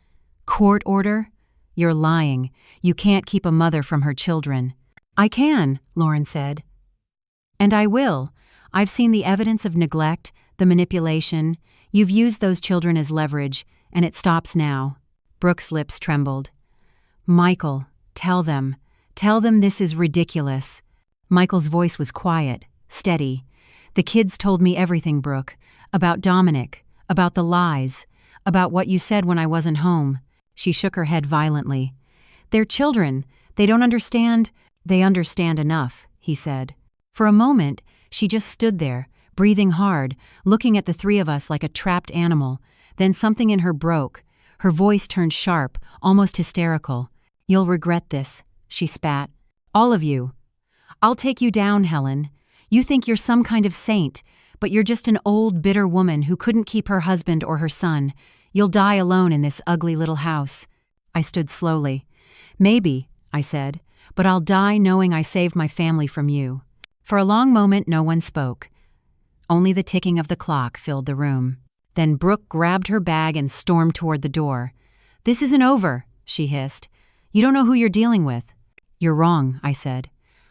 "Court order? You're lying. You can't keep a mother from her children." "I can," Lauren said. "And I will. I've seen the evidence of neglect, the manipulation. You've used those children as leverage, and it stops now." Brooke's lips trembled. "Michael, tell them. Tell them this is ridiculous." Michael's voice was quiet, steady. "The kids told me everything, Brooke. About Dominic, about the lies, about what you said when I wasn't home." She shook her head violently. "They're children. They don't understand." "They understand enough," he said. For a moment, she just stood there, breathing hard, looking at the three of us like a trapped animal. Then something in her broke. Her voice turned sharp, almost hysterical. "You'll regret this," she spat. "All of you. I'll take you down, Helen. You think you're some kind of saint, but you're just an old, bitter woman who couldn't keep her husband or her son. You'll die alone in this ugly little house." I stood slowly. "Maybe," I said, "but I'll die knowing I saved my family from you." For a long moment, no one spoke. Only the ticking of the clock filled the room. Then Brooke grabbed her bag and stormed toward the door. "This isn't over," she hissed. "You don't know who you're dealing with." "You're wrong," I said.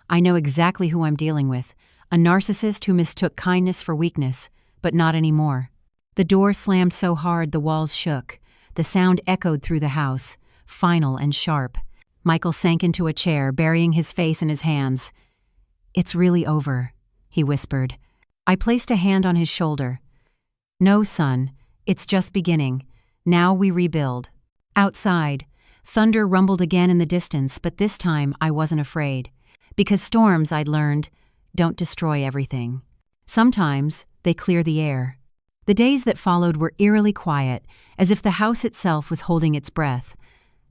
"I know exactly who I'm dealing with. A narcissist who mistook kindness for weakness, but not anymore." The door slammed so hard the walls shook. The sound echoed through the house, final and sharp. Michael sank into a chair, burying his face in his hands. "It's really over," he whispered. I placed a hand on his shoulder. "No, son, it's just beginning. Now we rebuild." Outside, thunder rumbled again in the distance, but this time I wasn't afraid. Because storms, I'd learned, don't destroy everything. Sometimes they clear the air. The days that followed were eerily quiet, as if the house itself was holding its breath.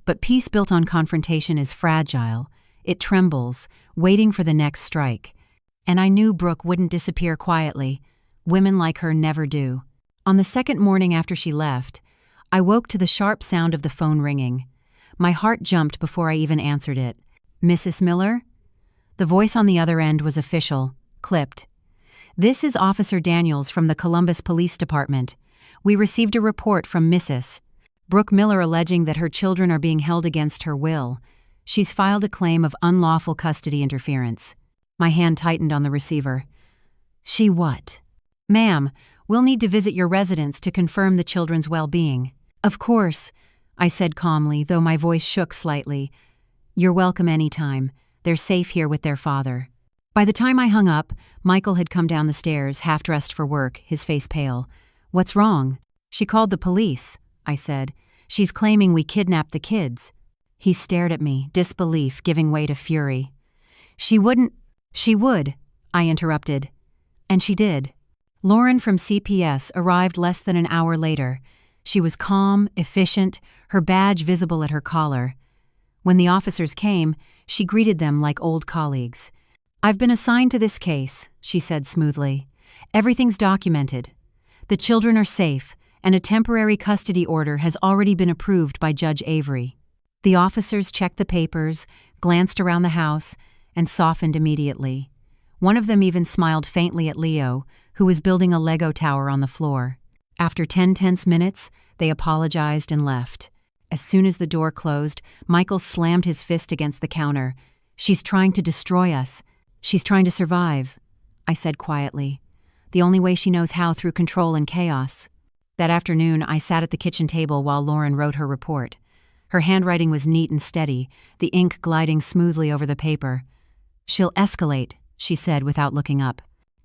But peace built on confrontation is fragile. It trembles, waiting for the next strike. And I knew Brooke wouldn't disappear quietly. Women like her never do. On the second morning after she left, I woke to the sharp sound of the phone ringing. My heart jumped before I even answered it. "Mrs. Miller?" The voice on the other end was official, clipped. "This is Officer Daniels from the Columbus Police Department. We received a report from Mrs. Brooke Miller alleging that her children are being held against her will. She's filed a claim of unlawful custody interference." My hand tightened on the receiver. "She what?" "Ma'am, we'll need to visit your residence to confirm the children's well-being." "Of course," I said calmly, though my voice shook slightly. "You're welcome anytime. They're safe here with their father." By the time I hung up, Michael had come down the stairs, half-dressed for work, his face pale. "What's wrong?" "She called the police," I said. "She's claiming we kidnapped the kids." He stared at me, disbelief giving way to fury. "She wouldn't—" "She would," I interrupted. And she did. Lauren from CPS arrived less than an hour later. She was calm, efficient, her badge visible at her collar. When the officers came, she greeted them like old colleagues. "I've been assigned to this case," she said smoothly. "Everything's documented. The children are safe, and a temporary custody order has already been approved by Judge Avery." The officers checked the papers, glanced around the house, and softened immediately. One of them even smiled faintly at Leo, who was building a Lego tower on the floor. After 10 tense minutes, they apologized and left. As soon as the door closed, Michael slammed his fist against the counter. "She's trying to destroy us. She's trying to survive," I said quietly. "The only way she knows how, through control and chaos." That afternoon, I sat at the kitchen table while Lauren wrote her report. Her handwriting was neat and steady, the ink gliding smoothly over the paper. "She'll escalate," she said without looking up.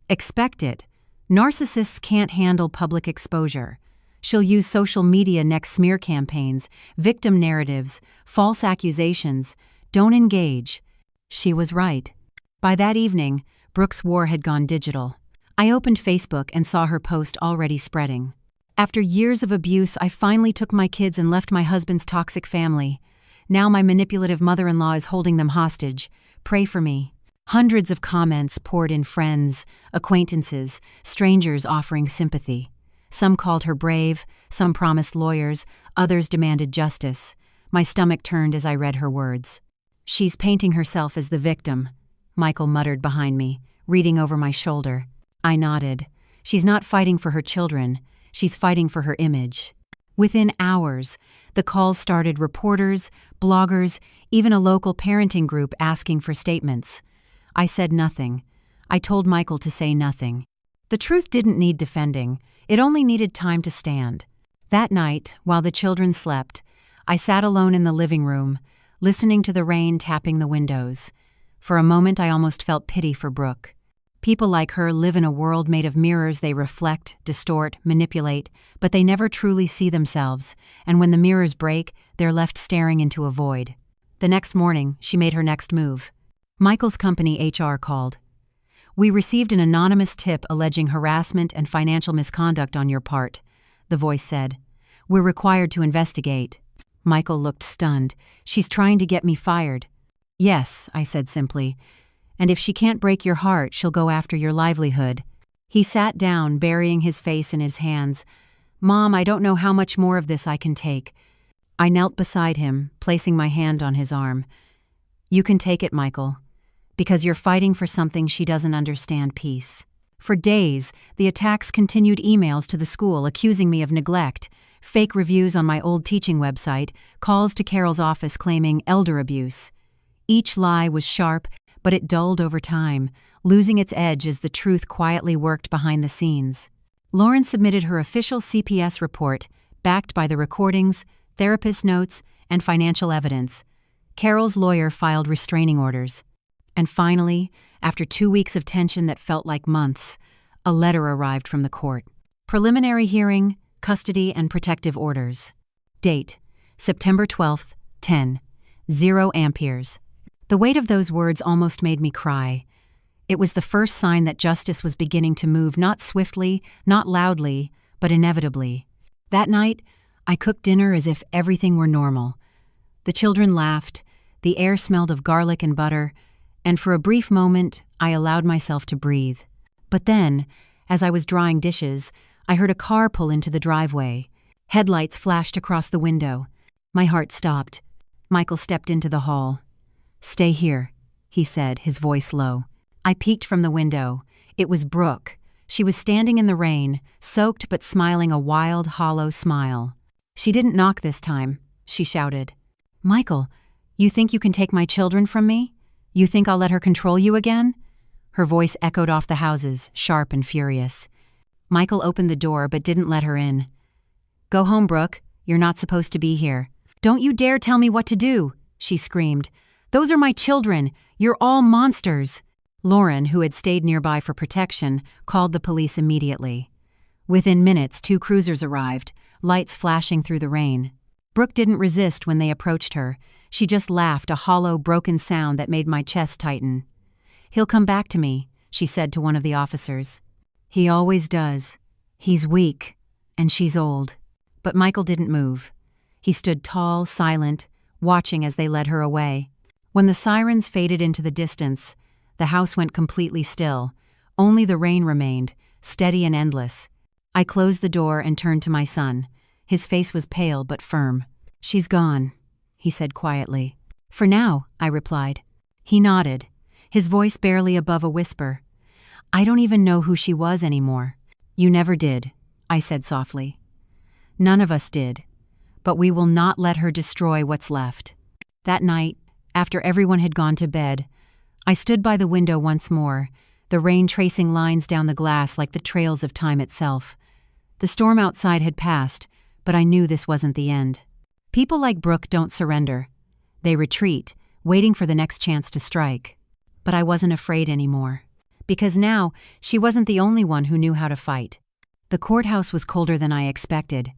"Expect it. Narcissists can't handle public exposure. She'll use social media next, smear campaigns, victim narratives, false accusations. Don't engage." She was right. By that evening, Brooke's war had gone digital. I opened Facebook and saw her post already spreading. "After years of abuse, I finally took my kids and left my husband's toxic family. Now my manipulative mother-in-law is holding them hostage. Pray for me." Hundreds of comments poured in, friends, acquaintances, strangers offering sympathy. Some called her brave, some promised lawyers, others demanded justice. My stomach turned as I read her words. "She's painting herself as the victim," Michael muttered behind me, reading over my shoulder. I nodded. "She's not fighting for her children. She's fighting for her image." Within hours, the calls started, reporters, bloggers, even a local parenting group asking for statements. I said nothing. I told Michael to say nothing. The truth didn't need defending. It only needed time to stand. That night, while the children slept, I sat alone in the living room, listening to the rain tapping the windows. For a moment, I almost felt pity for Brooke. People like her live in a world made of mirrors. They reflect, distort, manipulate, but they never truly see themselves, and when the mirrors break, they're left staring into a void. The next morning, she made her next move. Michael's company HR called. "We received an anonymous tip alleging harassment and financial misconduct on your part," the voice said. "We're required to investigate." Michael looked stunned. "She's trying to get me fired." "Yes," I said simply. "And if she can't break your heart, she'll go after your livelihood." He sat down, burying his face in his hands. "Mom, I don't know how much more of this I can take." I knelt beside him, placing my hand on his arm. "You can take it, Michael, because you're fighting for something she doesn't understand: peace." For days, the attacks continued. Emails to the school accusing me of neglect, fake reviews on my old teaching website, calls to Carol's office claiming elder abuse. Each lie was sharp, but it dulled over time, losing its edge as the truth quietly worked behind the scenes. Lauren submitted her official CPS report, backed by the recordings, therapist notes, and financial evidence. Carol's lawyer filed restraining orders. And finally, after 2 weeks of tension that felt like months, a letter arrived from the court. Preliminary hearing, custody, and protective orders. Date: September 12th, 10. 0 amperes. The weight of those words almost made me cry. It was the first sign that justice was beginning to move, not swiftly, not loudly, but inevitably. That night, I cooked dinner as if everything were normal. The children laughed, the air smelled of garlic and butter, and for a brief moment, I allowed myself to breathe. But then, as I was drying dishes, I heard a car pull into the driveway. Headlights flashed across the window. My heart stopped. Michael stepped into the hall. "Stay here," he said, his voice low. I peeked from the window. It was Brooke. She was standing in the rain, soaked but smiling a wild, hollow smile. "She didn't knock this time," she shouted. "Michael, you think you can take my children from me? You think I'll let her control you again?" Her voice echoed off the houses, sharp and furious. Michael opened the door but didn't let her in. "Go home, Brooke. You're not supposed to be here." "Don't you dare tell me what to do," she screamed. "Those are my children. You're all monsters." Lauren, who had stayed nearby for protection, called the police immediately. Within minutes, 2 cruisers arrived, lights flashing through the rain. Brooke didn't resist when they approached her. She just laughed, a hollow, broken sound that made my chest tighten. "He'll come back to me," she said to one of the officers. "He always does. He's weak, and she's old." But Michael didn't move. He stood tall, silent, watching as they led her away. When the sirens faded into the distance, the house went completely still. Only the rain remained, steady and endless. I closed the door and turned to my son. His face was pale but firm. "She's gone," he said quietly. "For now," I replied. He nodded, his voice barely above a whisper. "I don't even know who she was anymore." "You never did," I said softly. "None of us did. But we will not let her destroy what's left." That night, after everyone had gone to bed, I stood by the window once more, the rain tracing lines down the glass like the trails of time itself. The storm outside had passed, but I knew this wasn't the end. People like Brooke don't surrender. They retreat, waiting for the next chance to strike. But I wasn't afraid anymore, because now she wasn't the only one who knew how to fight. The courthouse was colder than I expected.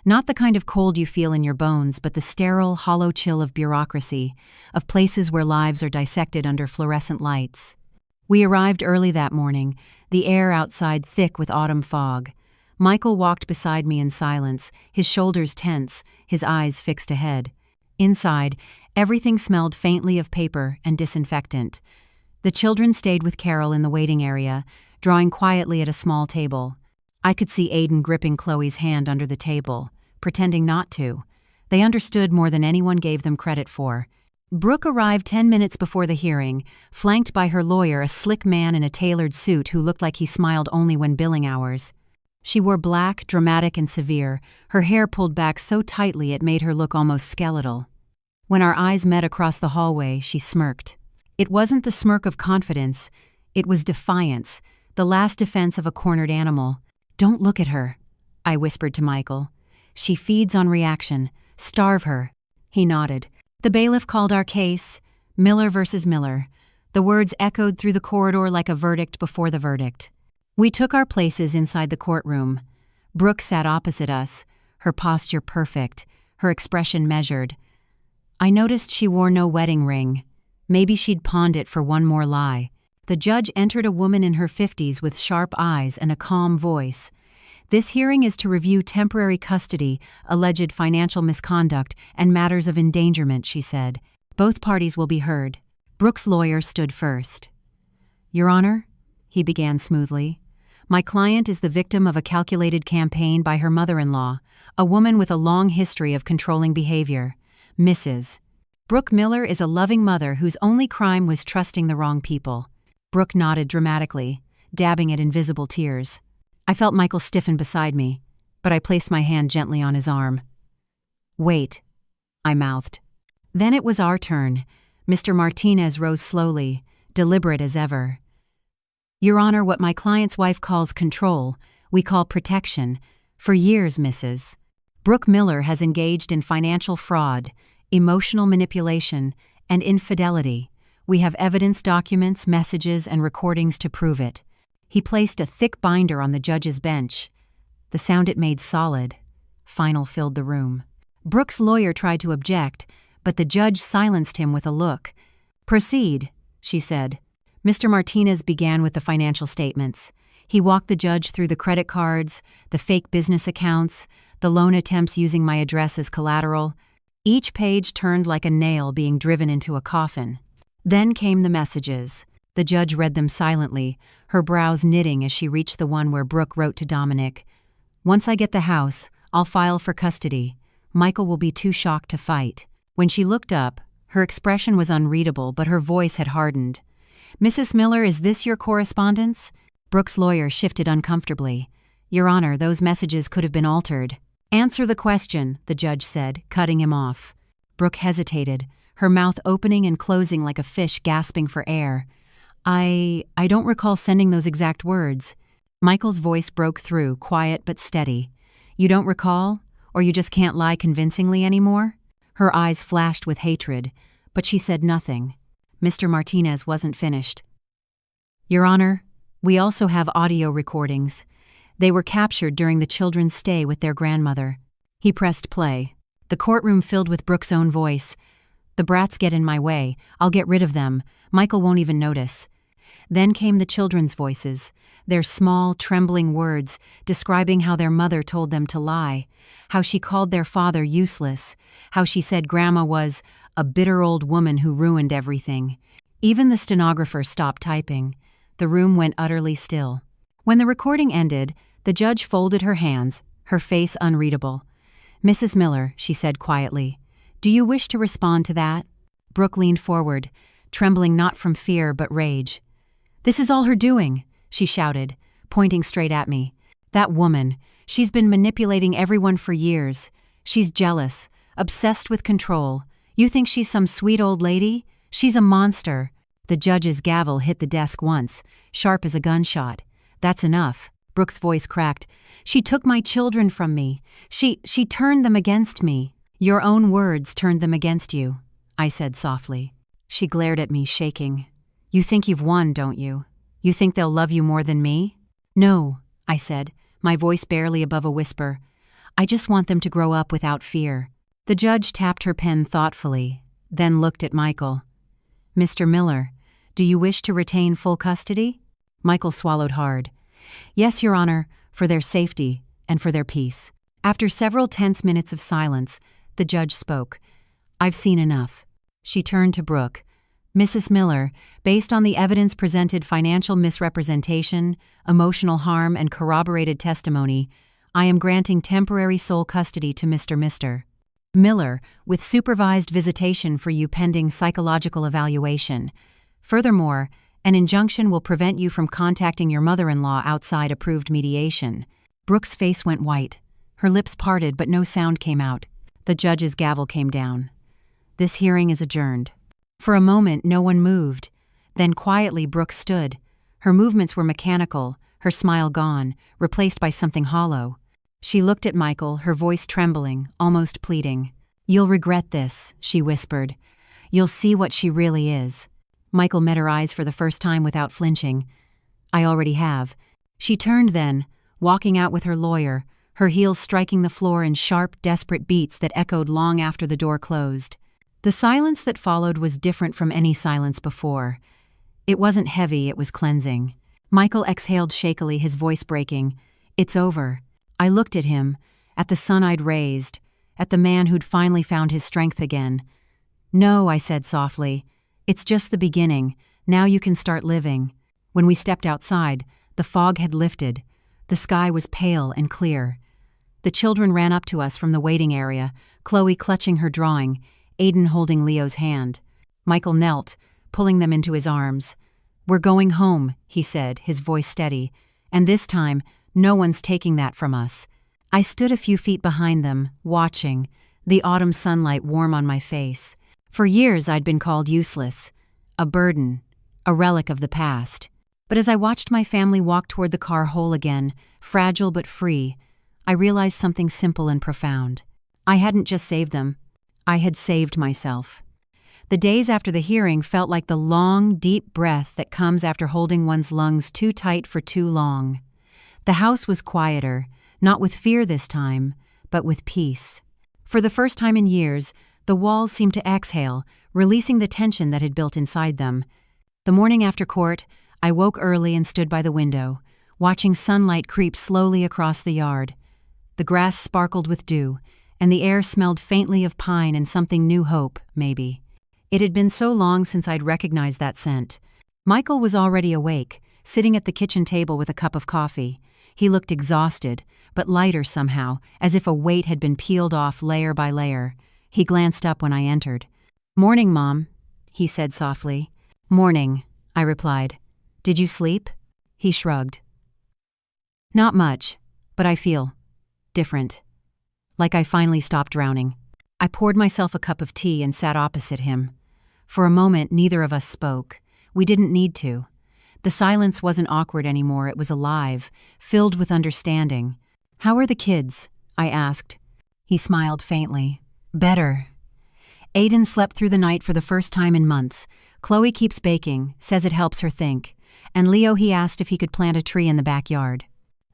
Not the kind of cold you feel in your bones, but the sterile, hollow chill of bureaucracy, of places where lives are dissected under fluorescent lights. We arrived early that morning, the air outside thick with autumn fog. Michael walked beside me in silence, his shoulders tense, his eyes fixed ahead. Inside, everything smelled faintly of paper and disinfectant. The children stayed with Carol in the waiting area, drawing quietly at a small table. I could see Aiden gripping Chloe's hand under the table, pretending not to. They understood more than anyone gave them credit for. Brooke arrived 10 minutes before the hearing, flanked by her lawyer, a slick man in a tailored suit who looked like he smiled only when billing hours. She wore black, dramatic and severe, her hair pulled back so tightly it made her look almost skeletal. When our eyes met across the hallway, she smirked. It wasn't the smirk of confidence, it was defiance, the last defense of a cornered animal. "Don't look at her," I whispered to Michael. "She feeds on reaction. Starve her." He nodded. The bailiff called our case, Miller versus Miller. The words echoed through the corridor like a verdict before the verdict. We took our places inside the courtroom. Brooke sat opposite us, her posture perfect, her expression measured. I noticed she wore no wedding ring. Maybe she'd pawned it for one more lie. The judge entered, a woman in her 50s with sharp eyes and a calm voice. "This hearing is to review temporary custody, alleged financial misconduct, and matters of endangerment," she said. "Both parties will be heard." Brooke's lawyer stood first. "Your Honor," he began smoothly, "my client is the victim of a calculated campaign by her mother-in-law, a woman with a long history of controlling behavior. Mrs. Brooke Miller is a loving mother whose only crime was trusting the wrong people." Brooke nodded dramatically, dabbing at invisible tears. I felt Michael stiffen beside me, but I placed my hand gently on his arm. "Wait," I mouthed. Then it was our turn. Mr. Martinez rose slowly, deliberate as ever. "Your Honor, what my client's wife calls control, we call protection. For years, Mrs. Brooke Miller has engaged in financial fraud, emotional manipulation, and infidelity. We have evidence, documents, messages, and recordings to prove it." He placed a thick binder on the judge's bench. The sound it made solid. Final filled the room. Brooke's lawyer tried to object, but the judge silenced him with a look. "Proceed," she said. Mr. Martinez began with the financial statements. He walked the judge through the credit cards, the fake business accounts, the loan attempts using my address as collateral. Each page turned like a nail being driven into a coffin. Then came the messages. The judge read them silently, her brows knitting as she reached the one where Brooke wrote to Dominic. "Once I get the house, I'll file for custody. Michael will be too shocked to fight." When she looked up, her expression was unreadable, but her voice had hardened. "Mrs. Miller, is this your correspondence?" Brooke's lawyer shifted uncomfortably. "Your Honor, those messages could have been altered." "Answer the question," the judge said, cutting him off. Brooke hesitated, her mouth opening and closing like a fish gasping for air. I don't recall sending those exact words." Michael's voice broke through, quiet but steady. "You don't recall? Or you just can't lie convincingly anymore?" Her eyes flashed with hatred, but she said nothing. Mr. Martinez wasn't finished. "Your Honor, we also have audio recordings. They were captured during the children's stay with their grandmother." He pressed play. The courtroom filled with Brooke's own voice. "The brats get in my way. I'll get rid of them. Michael won't even notice." Then came the children's voices, their small, trembling words describing how their mother told them to lie, how she called their father useless, how she said Grandma was a bitter old woman who ruined everything. Even the stenographer stopped typing. The room went utterly still. When the recording ended, the judge folded her hands, her face unreadable. "Mrs. Miller," she said quietly, "do you wish to respond to that?" Brooke leaned forward, trembling not from fear but rage. "This is all her doing," she shouted, pointing straight at me. "That woman, she's been manipulating everyone for years. She's jealous, obsessed with control. You think she's some sweet old lady? She's a monster." The judge's gavel hit the desk once, sharp as a gunshot. "That's enough." Brooke's voice cracked. "She took my children from me. She turned them against me." "Your own words turned them against you," I said softly. She glared at me, shaking. "You think you've won, don't you? You think they'll love you more than me?" "No," I said, my voice barely above a whisper. "I just want them to grow up without fear." The judge tapped her pen thoughtfully, then looked at Michael. "Mr. Miller, do you wish to retain full custody?" Michael swallowed hard. "Yes, Your Honor, for their safety and for their peace." After several tense minutes of silence, the judge spoke. "I've seen enough." She turned to Brooke. "Mrs. Miller, based on the evidence presented, financial misrepresentation, emotional harm, and corroborated testimony, I am granting temporary sole custody to Mr. Miller, with supervised visitation for you pending psychological evaluation. Furthermore, an injunction will prevent you from contacting your mother-in-law outside approved mediation." Brooke's face went white. Her lips parted, but no sound came out. The judge's gavel came down. "This hearing is adjourned." For a moment, no one moved. Then quietly, Brooke stood. Her movements were mechanical, her smile gone, replaced by something hollow. She looked at Michael, her voice trembling, almost pleading. "You'll regret this," she whispered. "You'll see what she really is." Michael met her eyes for the first time without flinching. "I already have." She turned then, walking out with her lawyer, her heels striking the floor in sharp, desperate beats that echoed long after the door closed. The silence that followed was different from any silence before. It wasn't heavy, it was cleansing. Michael exhaled shakily, his voice breaking. "It's over." I looked at him, at the sun I'd raised, at the man who'd finally found his strength again. "No," I said softly. "It's just the beginning. Now you can start living." When we stepped outside, the fog had lifted. The sky was pale and clear. The children ran up to us from the waiting area, Chloe clutching her drawing, Aiden holding Leo's hand. Michael knelt, pulling them into his arms. "We're going home," he said, his voice steady. "And this time, no one's taking that from us." I stood a few feet behind them, watching, the autumn sunlight warm on my face. For years I'd been called useless, a burden, a relic of the past. But as I watched my family walk toward the car whole again, fragile but free, I realized something simple and profound. I hadn't just saved them. I had saved myself. The days after the hearing felt like the long, deep breath that comes after holding one's lungs too tight for too long. The house was quieter, not with fear this time, but with peace. For the first time in years, the walls seemed to exhale, releasing the tension that had built inside them. The morning after court, I woke early and stood by the window, watching sunlight creep slowly across the yard. The grass sparkled with dew, and the air smelled faintly of pine and something new hope, maybe. It had been so long since I'd recognized that scent. Michael was already awake, sitting at the kitchen table with a cup of coffee. He looked exhausted, but lighter somehow, as if a weight had been peeled off layer by layer. He glanced up when I entered. "Morning, Mom," he said softly. "Morning," I replied. "Did you sleep?" He shrugged. "Not much, but I feel different. Like I finally stopped drowning." I poured myself a cup of tea and sat opposite him. For a moment, neither of us spoke. We didn't need to. The silence wasn't awkward anymore, it was alive, filled with understanding. "How are the kids?" I asked. He smiled faintly. "Better." Aiden slept through the night for the first time in months. Chloe keeps baking, says it helps her think. And Leo, he asked if he could plant a tree in the backyard.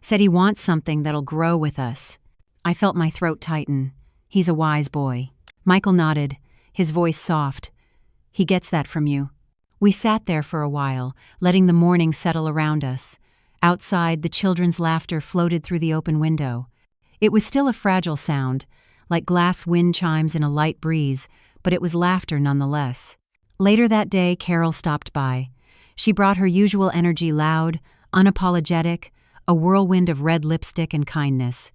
Said he wants something that'll grow with us. I felt my throat tighten. He's a wise boy. Michael nodded, his voice soft. "He gets that from you." We sat there for a while, letting the morning settle around us. Outside, the children's laughter floated through the open window. It was still a fragile sound, like glass wind chimes in a light breeze, but it was laughter nonetheless. Later that day, Carol stopped by. She brought her usual energy, loud, unapologetic, a whirlwind of red lipstick and kindness.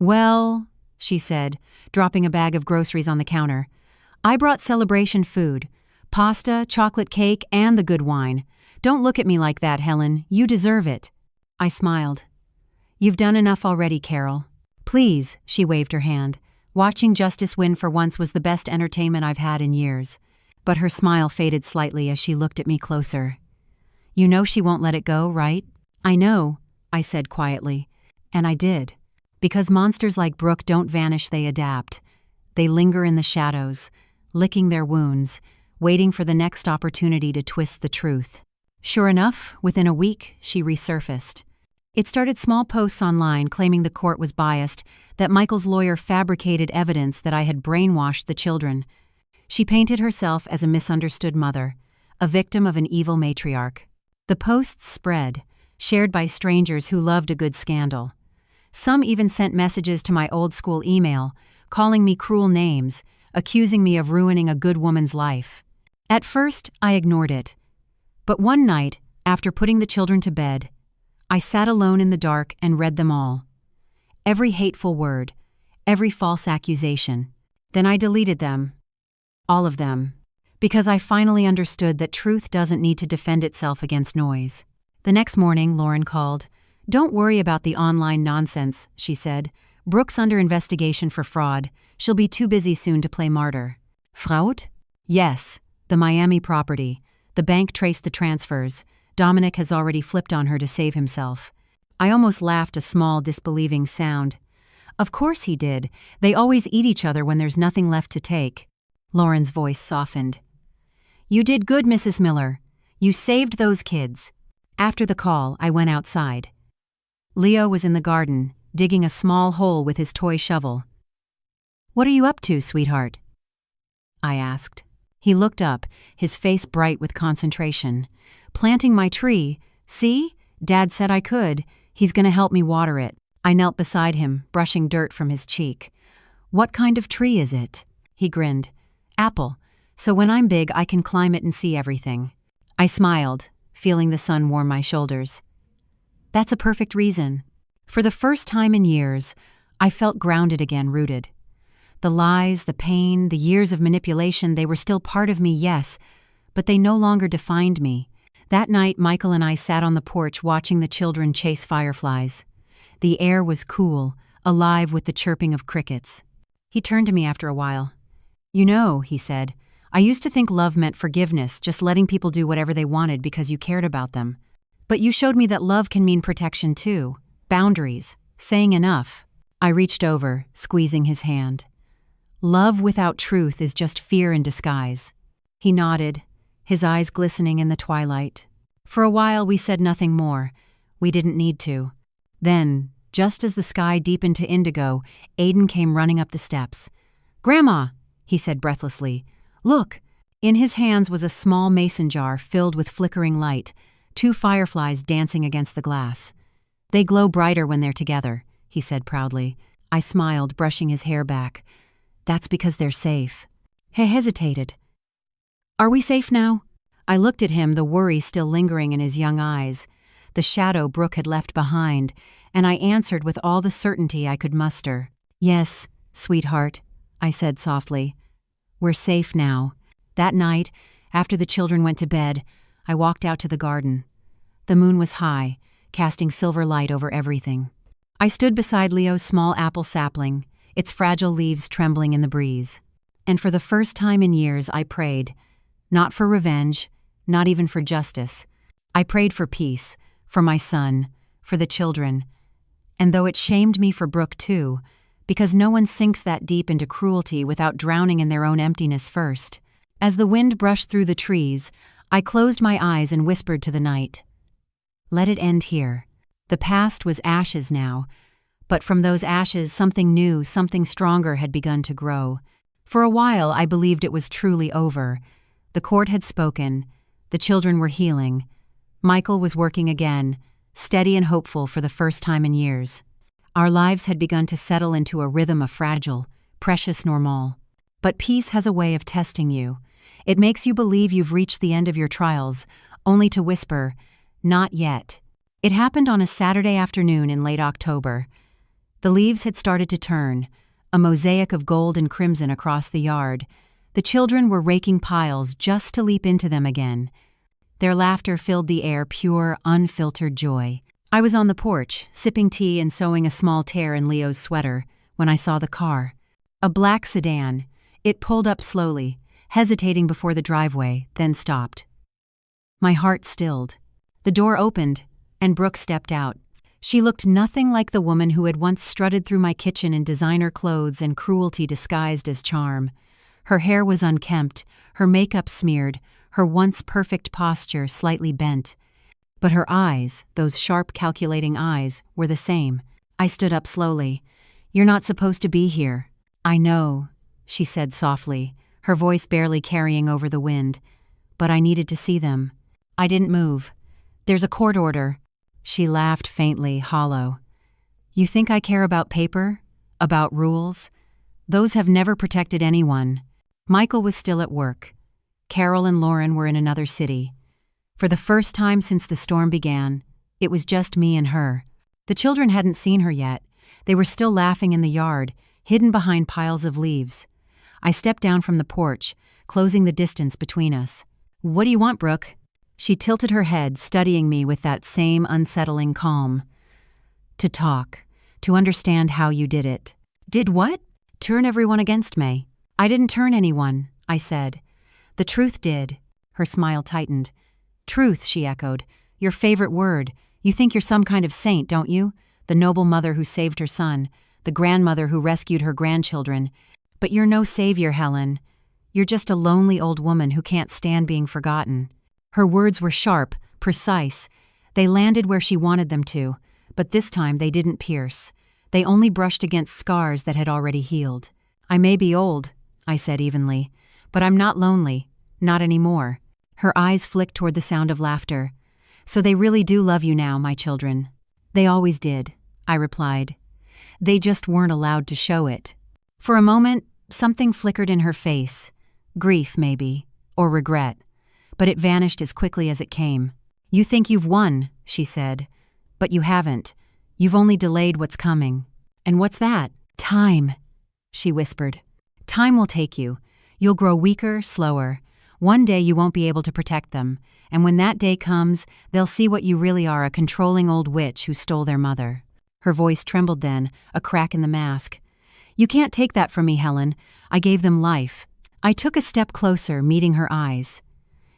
"Well," she said, dropping a bag of groceries on the counter, "I brought celebration food. Pasta, chocolate cake, and the good wine. Don't look at me like that, Helen. You deserve it." I smiled. "You've done enough already, Carol." "Please," she waved her hand. Watching justice win for once was the best entertainment I've had in years. But her smile faded slightly as she looked at me closer. "You know she won't let it go, right?" "I know," I said quietly. And I did. Because monsters like Brooke don't vanish, they adapt. They linger in the shadows, licking their wounds, waiting for the next opportunity to twist the truth. Sure enough, within a week, she resurfaced. It started small posts online claiming the court was biased, that Michael's lawyer fabricated evidence that I had brainwashed the children. She painted herself as a misunderstood mother, a victim of an evil matriarch. The posts spread, shared by strangers who loved a good scandal. Some even sent messages to my old-school email, calling me cruel names, accusing me of ruining a good woman's life. At first, I ignored it. But one night, after putting the children to bed, I sat alone in the dark and read them all. Every hateful word, every false accusation. Then I deleted them. All of them. Because I finally understood that truth doesn't need to defend itself against noise. The next morning, Lauren called. "Don't worry about the online nonsense," she said. "Brooke's under investigation for fraud. She'll be too busy soon to play martyr." "Fraud?" "Yes. The Miami property. The bank traced the transfers. Dominic has already flipped on her to save himself." I almost laughed a small, disbelieving sound. "Of course he did. They always eat each other when there's nothing left to take." Lauren's voice softened. "You did good, Mrs. Miller. You saved those kids." After the call, I went outside. Leo was in the garden, digging a small hole with his toy shovel. "What are you up to, sweetheart?" I asked. He looked up, his face bright with concentration. "Planting my tree. See? Dad said I could. He's going to help me water it." I knelt beside him, brushing dirt from his cheek. "What kind of tree is it?" He grinned. "Apple. So when I'm big, I can climb it and see everything." I smiled, feeling the sun warm my shoulders. "That's a perfect reason." For the first time in years, I felt grounded again, rooted. The lies, the pain, the years of manipulation, they were still part of me, yes, but they no longer defined me. That night, Michael and I sat on the porch watching the children chase fireflies. The air was cool, alive with the chirping of crickets. He turned to me after a while. "You know," he said, "I used to think love meant forgiveness, just letting people do whatever they wanted because you cared about them. But you showed me that love can mean protection too, boundaries, saying enough." I reached over, squeezing his hand. "Love without truth is just fear in disguise." He nodded, his eyes glistening in the twilight. For a while we said nothing more. We didn't need to. Then, just as the sky deepened to indigo, Aiden came running up the steps. "Grandma," he said breathlessly, "look." In his hands was a small mason jar filled with flickering light, 2 fireflies dancing against the glass. "They glow brighter when they're together," he said proudly. I smiled, brushing his hair back. "That's because they're safe." He hesitated. "Are we safe now?" I looked at him, the worry still lingering in his young eyes, the shadow Brooke had left behind, and I answered with all the certainty I could muster. "Yes, sweetheart," I said softly. "We're safe now." That night, after the children went to bed, I walked out to the garden. The moon was high, casting silver light over everything. I stood beside Leo's small apple sapling, its fragile leaves trembling in the breeze. And for the first time in years, I prayed. Not for revenge, not even for justice. I prayed for peace, for my son, for the children. And though it shamed me for Brooke too, because no one sinks that deep into cruelty without drowning in their own emptiness first. As the wind brushed through the trees, I closed my eyes and whispered to the night. Let it end here. The past was ashes now, but from those ashes something new, something stronger had begun to grow. For a while I believed it was truly over. The court had spoken. The children were healing. Michael was working again, steady and hopeful for the first time in years. Our lives had begun to settle into a rhythm of fragile, precious normal. But peace has a way of testing you. It makes you believe you've reached the end of your trials, only to whisper, "Not yet." It happened on a Saturday afternoon in late October. The leaves had started to turn, a mosaic of gold and crimson across the yard. The children were raking piles just to leap into them again. Their laughter filled the air, pure, unfiltered joy. I was on the porch, sipping tea and sewing a small tear in Leo's sweater, when I saw the car. A black sedan. It pulled up slowly, hesitating before the driveway, then stopped. My heart stilled. The door opened, and Brooke stepped out. She looked nothing like the woman who had once strutted through my kitchen in designer clothes and cruelty disguised as charm. Her hair was unkempt, her makeup smeared, her once perfect posture slightly bent. But her eyes, those sharp, calculating eyes, were the same. I stood up slowly. "You're not supposed to be here." "I know," she said softly, her voice barely carrying over the wind. "But I needed to see them." I didn't move. "There's a court order." She laughed faintly, hollow. "You think I care about paper? About rules? Those have never protected anyone." Michael was still at work. Carol and Lauren were in another city. For the first time since the storm began, it was just me and her. The children hadn't seen her yet. They were still laughing in the yard, hidden behind piles of leaves. I stepped down from the porch, closing the distance between us. "What do you want, Brooke?" She tilted her head, studying me with that same unsettling calm. "To talk. To understand how you did it." "Did what?" "Turn everyone against me." "I didn't turn anyone," I said. "The truth did." Her smile tightened. "Truth," she echoed. "Your favorite word. You think you're some kind of saint, don't you? The noble mother who saved her son, the grandmother who rescued her grandchildren. But you're no savior, Helen. You're just a lonely old woman who can't stand being forgotten." Her words were sharp, precise. They landed where she wanted them to, but this time they didn't pierce. They only brushed against scars that had already healed. "I may be old," I said evenly, "but I'm not lonely. Not anymore." Her eyes flicked toward the sound of laughter. "So they really do love you now, my children." "They always did," I replied. "They just weren't allowed to show it." For a moment, something flickered in her face. Grief, maybe, or regret. But it vanished as quickly as it came. "You think you've won," she said. "But you haven't. You've only delayed what's coming." "And what's that?" "Time," she whispered. "Time will take you. You'll grow weaker, slower. One day you won't be able to protect them, and when that day comes, they'll see what you really are, a controlling old witch who stole their mother." Her voice trembled then, a crack in the mask. "You can't take that from me, Helen. I gave them life." I took a step closer, meeting her eyes.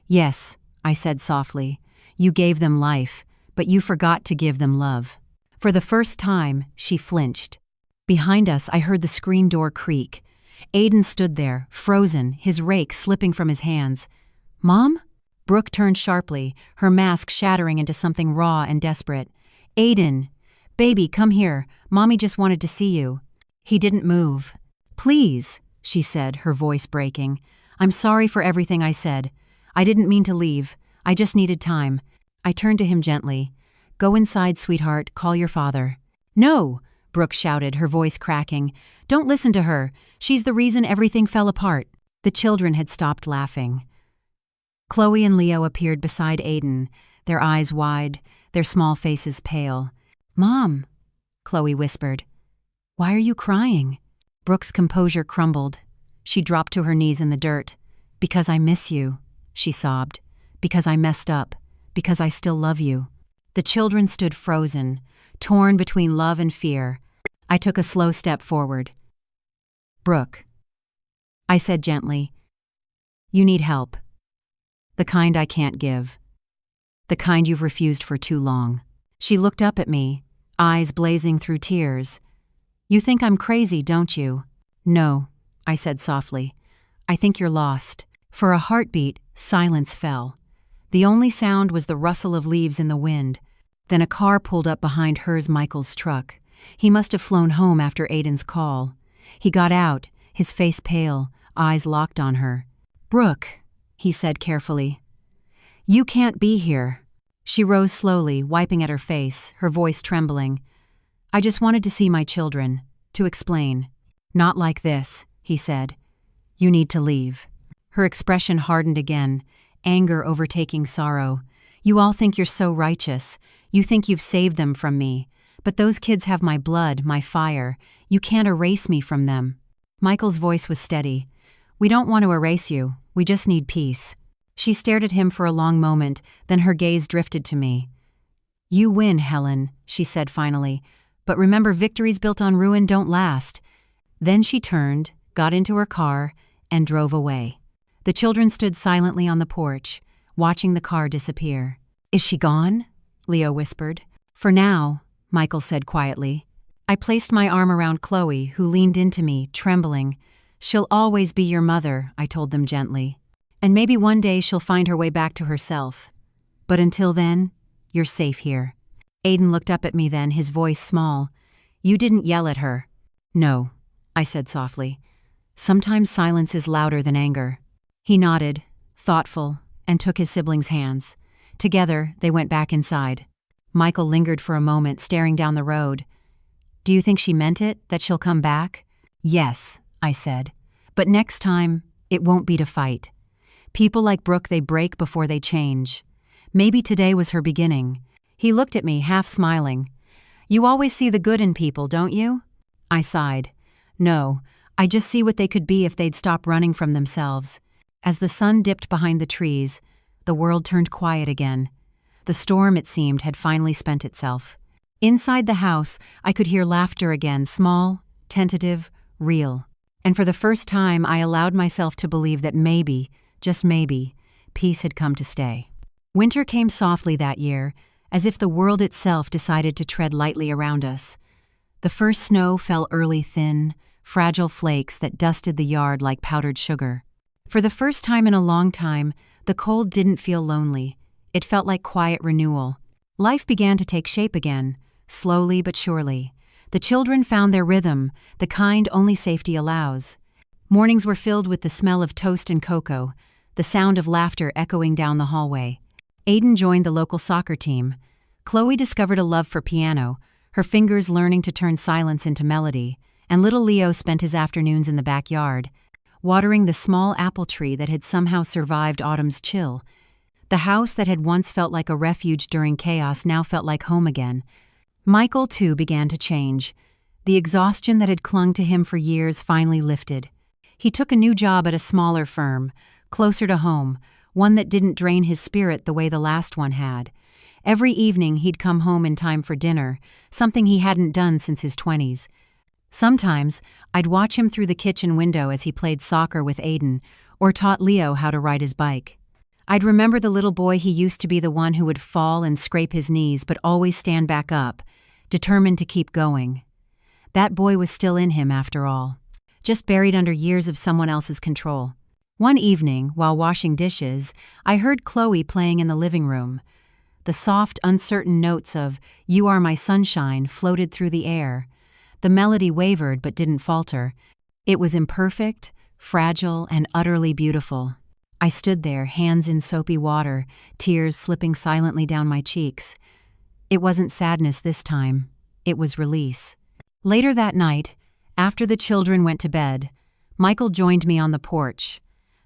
"Yes," I said softly, "you gave them life, but you forgot to give them love." For the first time, she flinched. Behind us, I heard the screen door creak. Aiden stood there, frozen, his rake slipping from his hands. "Mom?" Brooke turned sharply, her mask shattering into something raw and desperate. "Aiden! Baby, come here. Mommy just wanted to see you." He didn't move. "Please," she said, her voice breaking. "I'm sorry for everything I said. I didn't mean to leave. I just needed time." I turned to him gently. "Go inside, sweetheart. Call your father." "No!" Brooke shouted, her voice cracking. "Don't listen to her. She's the reason everything fell apart." The children had stopped laughing. Chloe and Leo appeared beside Aiden, their eyes wide, their small faces pale. "Mom," Chloe whispered. "Why are you crying?" Brooke's composure crumbled. She dropped to her knees in the dirt. "Because I miss you," she sobbed. "Because I messed up. Because I still love you." The children stood frozen, torn between love and fear. I took a slow step forward. "Brooke," I said gently, "you need help. The kind I can't give. The kind you've refused for too long." She looked up at me, eyes blazing through tears. "You think I'm crazy, don't you?" "No," I said softly. "I think you're lost." For a heartbeat, silence fell. The only sound was the rustle of leaves in the wind. Then a car pulled up behind Michael's truck. He must have flown home after Aiden's call. He got out, his face pale, eyes locked on her. "Brooke," he said carefully. "You can't be here." She rose slowly, wiping at her face, her voice trembling. "I just wanted to see my children, to explain." "Not like this," he said. "You need to leave." Her expression hardened again, anger overtaking sorrow. "You all think you're so righteous. You think you've saved them from me. But those kids have my blood, my fire. You can't erase me from them." Michael's voice was steady. "We don't want to erase you. We just need peace." She stared at him for a long moment, then her gaze drifted to me. "You win, Helen," she said finally. "But remember, victories built on ruin don't last." Then she turned, got into her car, and drove away. The children stood silently on the porch, watching the car disappear. "Is she gone?" Leo whispered. "For now," Michael said quietly. I placed my arm around Chloe, who leaned into me, trembling. "She'll always be your mother," I told them gently. "And maybe one day she'll find her way back to herself. But until then, you're safe here." Aiden looked up at me then, his voice small. "You didn't yell at her." "No," I said softly. "Sometimes silence is louder than anger." He nodded, thoughtful, and took his siblings' hands. Together, they went back inside. Michael lingered for a moment, staring down the road. "Do you think she meant it, that she'll come back?" "Yes," I said. "But next time, it won't be to fight. People like Brooke, they break before they change. Maybe today was her beginning." He looked at me, half smiling. "You always see the good in people, don't you?" I sighed. "No, I just see what they could be if they'd stop running from themselves." As the sun dipped behind the trees, the world turned quiet again. The storm, it seemed, had finally spent itself. Inside the house, I could hear laughter again, small, tentative, real. And for the first time, I allowed myself to believe that maybe, just maybe, peace had come to stay. Winter came softly that year, as if the world itself decided to tread lightly around us. The first snow fell early, thin, fragile flakes that dusted the yard like powdered sugar. For the first time in a long time, the cold didn't feel lonely. It felt like quiet renewal. Life began to take shape again, slowly but surely. The children found their rhythm, the kind only safety allows. Mornings were filled with the smell of toast and cocoa, the sound of laughter echoing down the hallway. Aiden joined the local soccer team. Chloe discovered a love for piano, her fingers learning to turn silence into melody, and little Leo spent his afternoons in the backyard, watering the small apple tree that had somehow survived autumn's chill. The house that had once felt like a refuge during chaos now felt like home again. Michael, too, began to change. The exhaustion that had clung to him for years finally lifted. He took a new job at a smaller firm, closer to home, one that didn't drain his spirit the way the last one had. Every evening he'd come home in time for dinner, something he hadn't done since his 20s. Sometimes I'd watch him through the kitchen window as he played soccer with Aiden or taught Leo how to ride his bike. I'd remember the little boy he used to be, the one who would fall and scrape his knees but always stand back up, determined to keep going. That boy was still in him after all, just buried under years of someone else's control. One evening, while washing dishes, I heard Chloe playing in the living room. The soft, uncertain notes of "You Are My Sunshine" floated through the air. The melody wavered but didn't falter. It was imperfect, fragile, and utterly beautiful. I stood there, hands in soapy water, tears slipping silently down my cheeks. It wasn't sadness this time. It was release. Later that night, after the children went to bed, Michael joined me on the porch.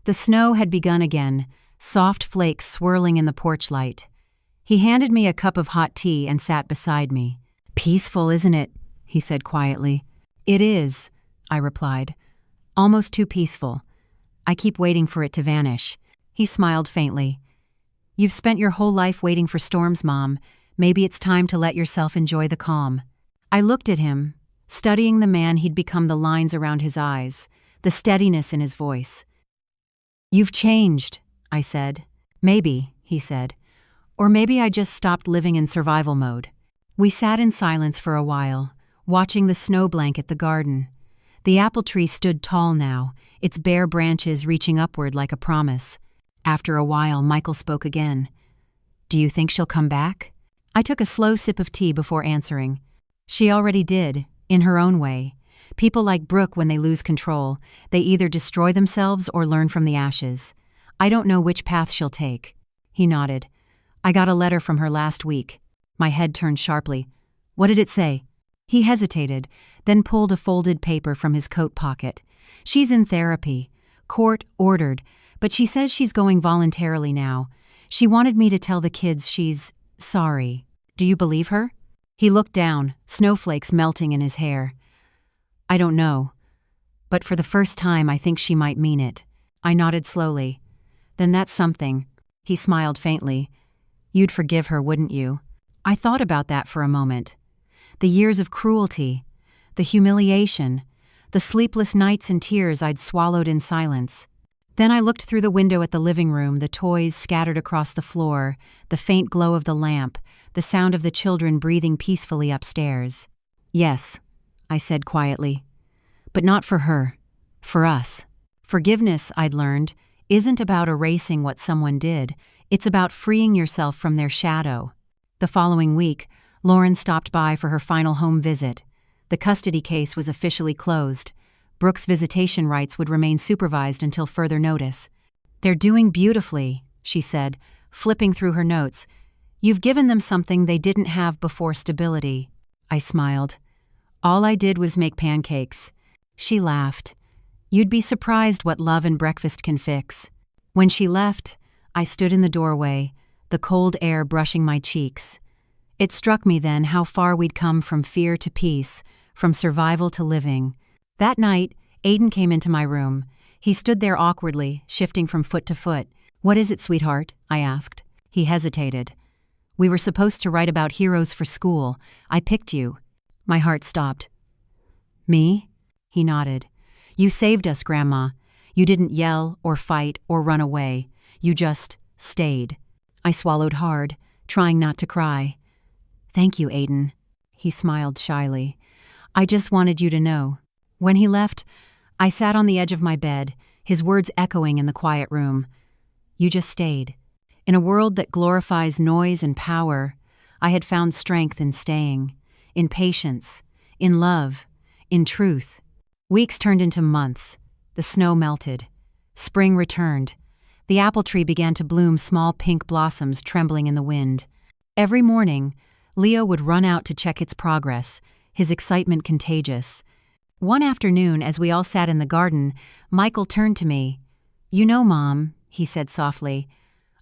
The snow had begun again, soft flakes swirling in the porch light. He handed me a cup of hot tea and sat beside me. "Peaceful, isn't it?" he said quietly. "It is," I replied. "Almost too peaceful. I keep waiting for it to vanish." He smiled faintly. "You've spent your whole life waiting for storms, Mom. Maybe it's time to let yourself enjoy the calm." I looked at him, studying the man he'd become, the lines around his eyes, the steadiness in his voice. "You've changed," I said. "Maybe," he said. "Or maybe I just stopped living in survival mode." We sat in silence for a while, watching the snow blanket the garden. The apple tree stood tall now, its bare branches reaching upward like a promise. After a while, Michael spoke again. "Do you think she'll come back?" I took a slow sip of tea before answering. "She already did, in her own way. People like Brooke, when they lose control, they either destroy themselves or learn from the ashes. I don't know which path she'll take." He nodded. I got a letter from her last week. My head turned sharply. What did it say? He hesitated, then pulled a folded paper from his coat pocket. She's in therapy. Court ordered, but she says she's going voluntarily now. She wanted me to tell the kids she's sorry. Do you believe her? He looked down, snowflakes melting in his hair. I don't know. But for the first time, I think she might mean it. I nodded slowly. Then that's something. He smiled faintly. You'd forgive her, wouldn't you? I thought about that for a moment. The years of cruelty, the humiliation, the sleepless nights and tears I'd swallowed in silence. Then I looked through the window at the living room, the toys scattered across the floor, the faint glow of the lamp, the sound of the children breathing peacefully upstairs. Yes, I said quietly. But not for her. For us. Forgiveness, I'd learned, isn't about erasing what someone did. It's about freeing yourself from their shadow. The following week, Lauren stopped by for her final home visit. The custody case was officially closed. Brooke's visitation rights would remain supervised until further notice. They're doing beautifully, she said, flipping through her notes. You've given them something they didn't have before: stability. I smiled. All I did was make pancakes. She laughed. You'd be surprised what love and breakfast can fix. When she left, I stood in the doorway, the cold air brushing my cheeks. It struck me then how far we'd come from fear to peace, from survival to living. That night, Aiden came into my room. He stood there awkwardly, shifting from foot to foot. What is it, sweetheart? I asked. He hesitated. We were supposed to write about heroes for school. I picked you. My heart stopped. Me? He nodded. You saved us, Grandma. You didn't yell or fight or run away. You just stayed. I swallowed hard, trying not to cry. Thank you, Aiden. He smiled shyly. I just wanted you to know. When he left, I sat on the edge of my bed, his words echoing in the quiet room. You just stayed. In a world that glorifies noise and power, I had found strength in staying, in patience, in love, in truth. Weeks turned into months. The snow melted. Spring returned. The apple tree began to bloom, small pink blossoms trembling in the wind. Every morning, Leo would run out to check its progress, his excitement contagious. One afternoon, as we all sat in the garden, Michael turned to me. You know, Mom, he said softly,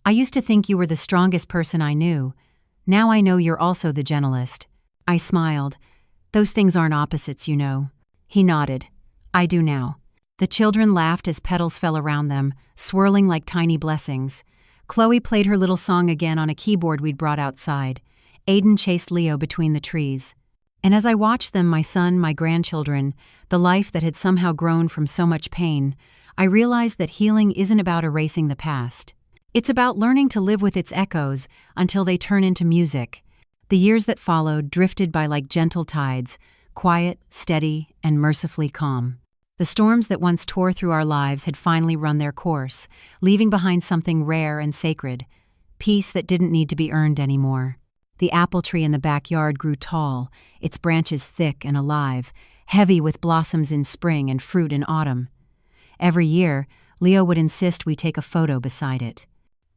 I used to think you were the strongest person I knew. Now I know you're also the gentlest. I smiled. Those things aren't opposites, you know. He nodded. I do now. The children laughed as petals fell around them, swirling like tiny blessings. Chloe played her little song again on a keyboard we'd brought outside. Aiden chased Leo between the trees. And as I watched them, my son, my grandchildren, the life that had somehow grown from so much pain, I realized that healing isn't about erasing the past. It's about learning to live with its echoes until they turn into music. The years that followed drifted by like gentle tides, quiet, steady, and mercifully calm. The storms that once tore through our lives had finally run their course, leaving behind something rare and sacred, peace that didn't need to be earned anymore. The apple tree in the backyard grew tall, its branches thick and alive, heavy with blossoms in spring and fruit in autumn. Every year, Leo would insist we take a photo beside it.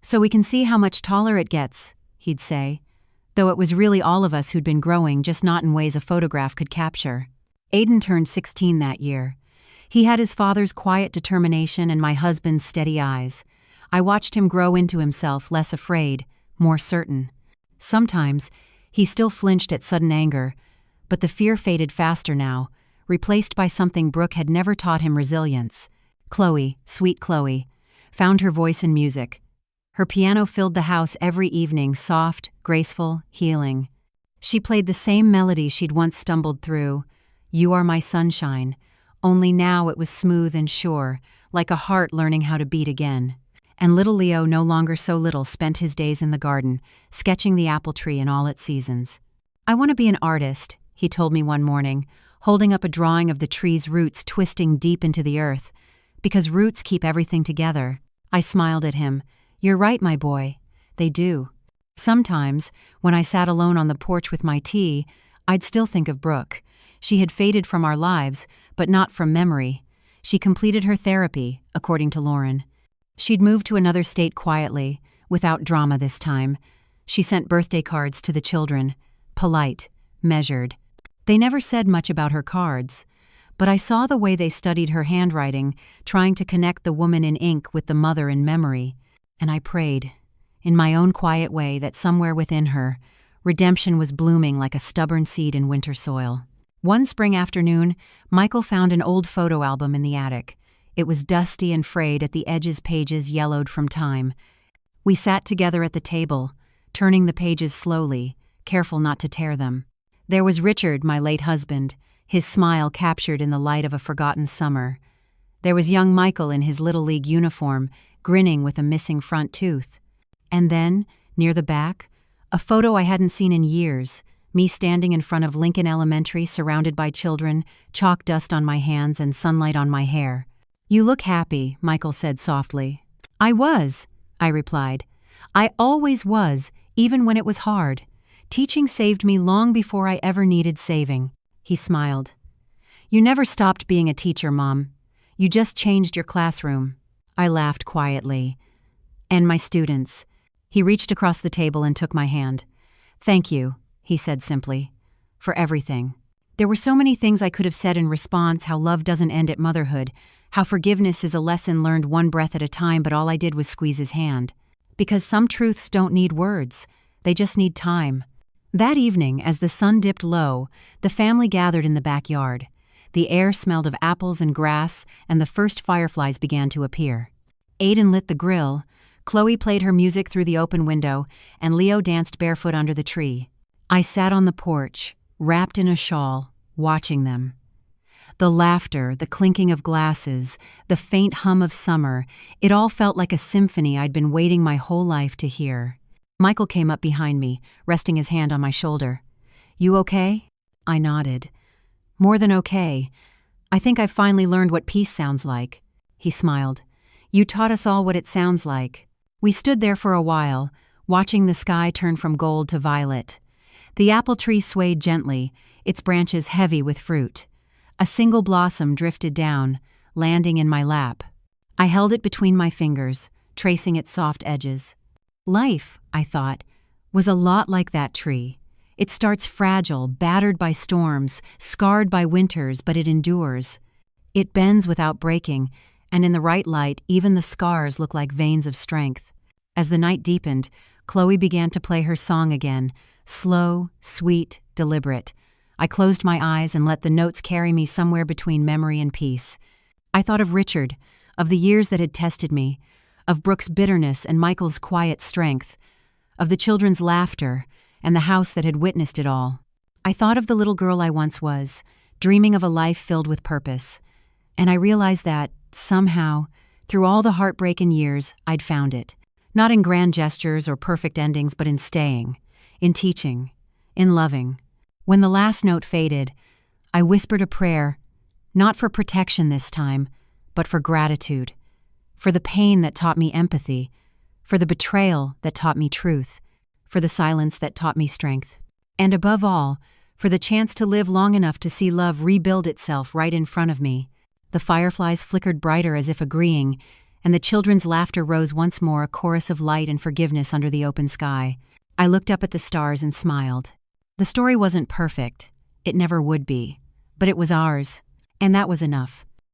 So we can see how much taller it gets, he'd say, though it was really all of us who'd been growing, just not in ways a photograph could capture. Aiden turned 16 that year. He had his father's quiet determination and my husband's steady eyes. I watched him grow into himself, less afraid, more certain. Sometimes, he still flinched at sudden anger, but the fear faded faster now, replaced by something Brooke had never taught him: resilience. Chloe, sweet Chloe, found her voice in music. Her piano filled the house every evening, soft, graceful, healing. She played the same melody she'd once stumbled through, "You Are My Sunshine," only now it was smooth and sure, like a heart learning how to beat again. And little Leo, no longer so little, spent his days in the garden, sketching the apple tree in all its seasons. I want to be an artist, he told me one morning, holding up a drawing of the tree's roots twisting deep into the earth, because roots keep everything together. I smiled at him. You're right, my boy. They do. Sometimes, when I sat alone on the porch with my tea, I'd still think of Brooke. She had faded from our lives, but not from memory. She completed her therapy, according to Lauren. She'd moved to another state quietly, without drama this time. She sent birthday cards to the children, polite, measured. They never said much about her cards, but I saw the way they studied her handwriting, trying to connect the woman in ink with the mother in memory. And I prayed, in my own quiet way, that somewhere within her, redemption was blooming like a stubborn seed in winter soil. One spring afternoon, Michael found an old photo album in the attic. It was dusty and frayed at the edges, pages yellowed from time. We sat together at the table, turning the pages slowly, careful not to tear them. There was Richard, my late husband, his smile captured in the light of a forgotten summer. There was young Michael in his Little League uniform, grinning with a missing front tooth. And then, near the back, a photo I hadn't seen in years, me standing in front of Lincoln Elementary surrounded by children, chalk dust on my hands and sunlight on my hair. "You look happy," Michael said softly. "I was," I replied. "I always was, even when it was hard. Teaching saved me long before I ever needed saving." He smiled. "You never stopped being a teacher, Mom. You just changed your classroom." I laughed quietly. "And my students." He reached across the table and took my hand. "Thank you," he said simply, "for everything." There were so many things I could have said in response: how love doesn't end at motherhood, how forgiveness is a lesson learned one breath at a time, but all I did was squeeze his hand. Because some truths don't need words, they just need time. That evening, as the sun dipped low, the family gathered in the backyard. The air smelled of apples and grass, and the first fireflies began to appear. Aiden lit the grill, Chloe played her music through the open window, and Leo danced barefoot under the tree. I sat on the porch, wrapped in a shawl, watching them. The laughter, the clinking of glasses, the faint hum of summer, it all felt like a symphony I'd been waiting my whole life to hear. Michael came up behind me, resting his hand on my shoulder. "You okay?" I nodded. "More than okay. I think I've finally learned what peace sounds like." He smiled. "You taught us all what it sounds like." We stood there for a while, watching the sky turn from gold to violet. The apple tree swayed gently, its branches heavy with fruit. A single blossom drifted down, landing in my lap. I held it between my fingers, tracing its soft edges. Life, I thought, was a lot like that tree. It starts fragile, battered by storms, scarred by winters, but it endures. It bends without breaking, and in the right light, even the scars look like veins of strength. As the night deepened, Chloe began to play her song again, slow, sweet, deliberate. I closed my eyes and let the notes carry me somewhere between memory and peace. I thought of Richard, of the years that had tested me, of Brooke's bitterness and Michael's quiet strength, of the children's laughter and the house that had witnessed it all. I thought of the little girl I once was, dreaming of a life filled with purpose. And I realized that, somehow, through all the heartbreak and years, I'd found it. Not in grand gestures or perfect endings, but in staying, in teaching, in loving. When the last note faded, I whispered a prayer, not for protection this time, but for gratitude, for the pain that taught me empathy, for the betrayal that taught me truth, for the silence that taught me strength, and above all, for the chance to live long enough to see love rebuild itself right in front of me. The fireflies flickered brighter as if agreeing, and the children's laughter rose once more, a chorus of light and forgiveness under the open sky. I looked up at the stars and smiled. The story wasn't perfect. It never would be. But it was ours. And that was enough.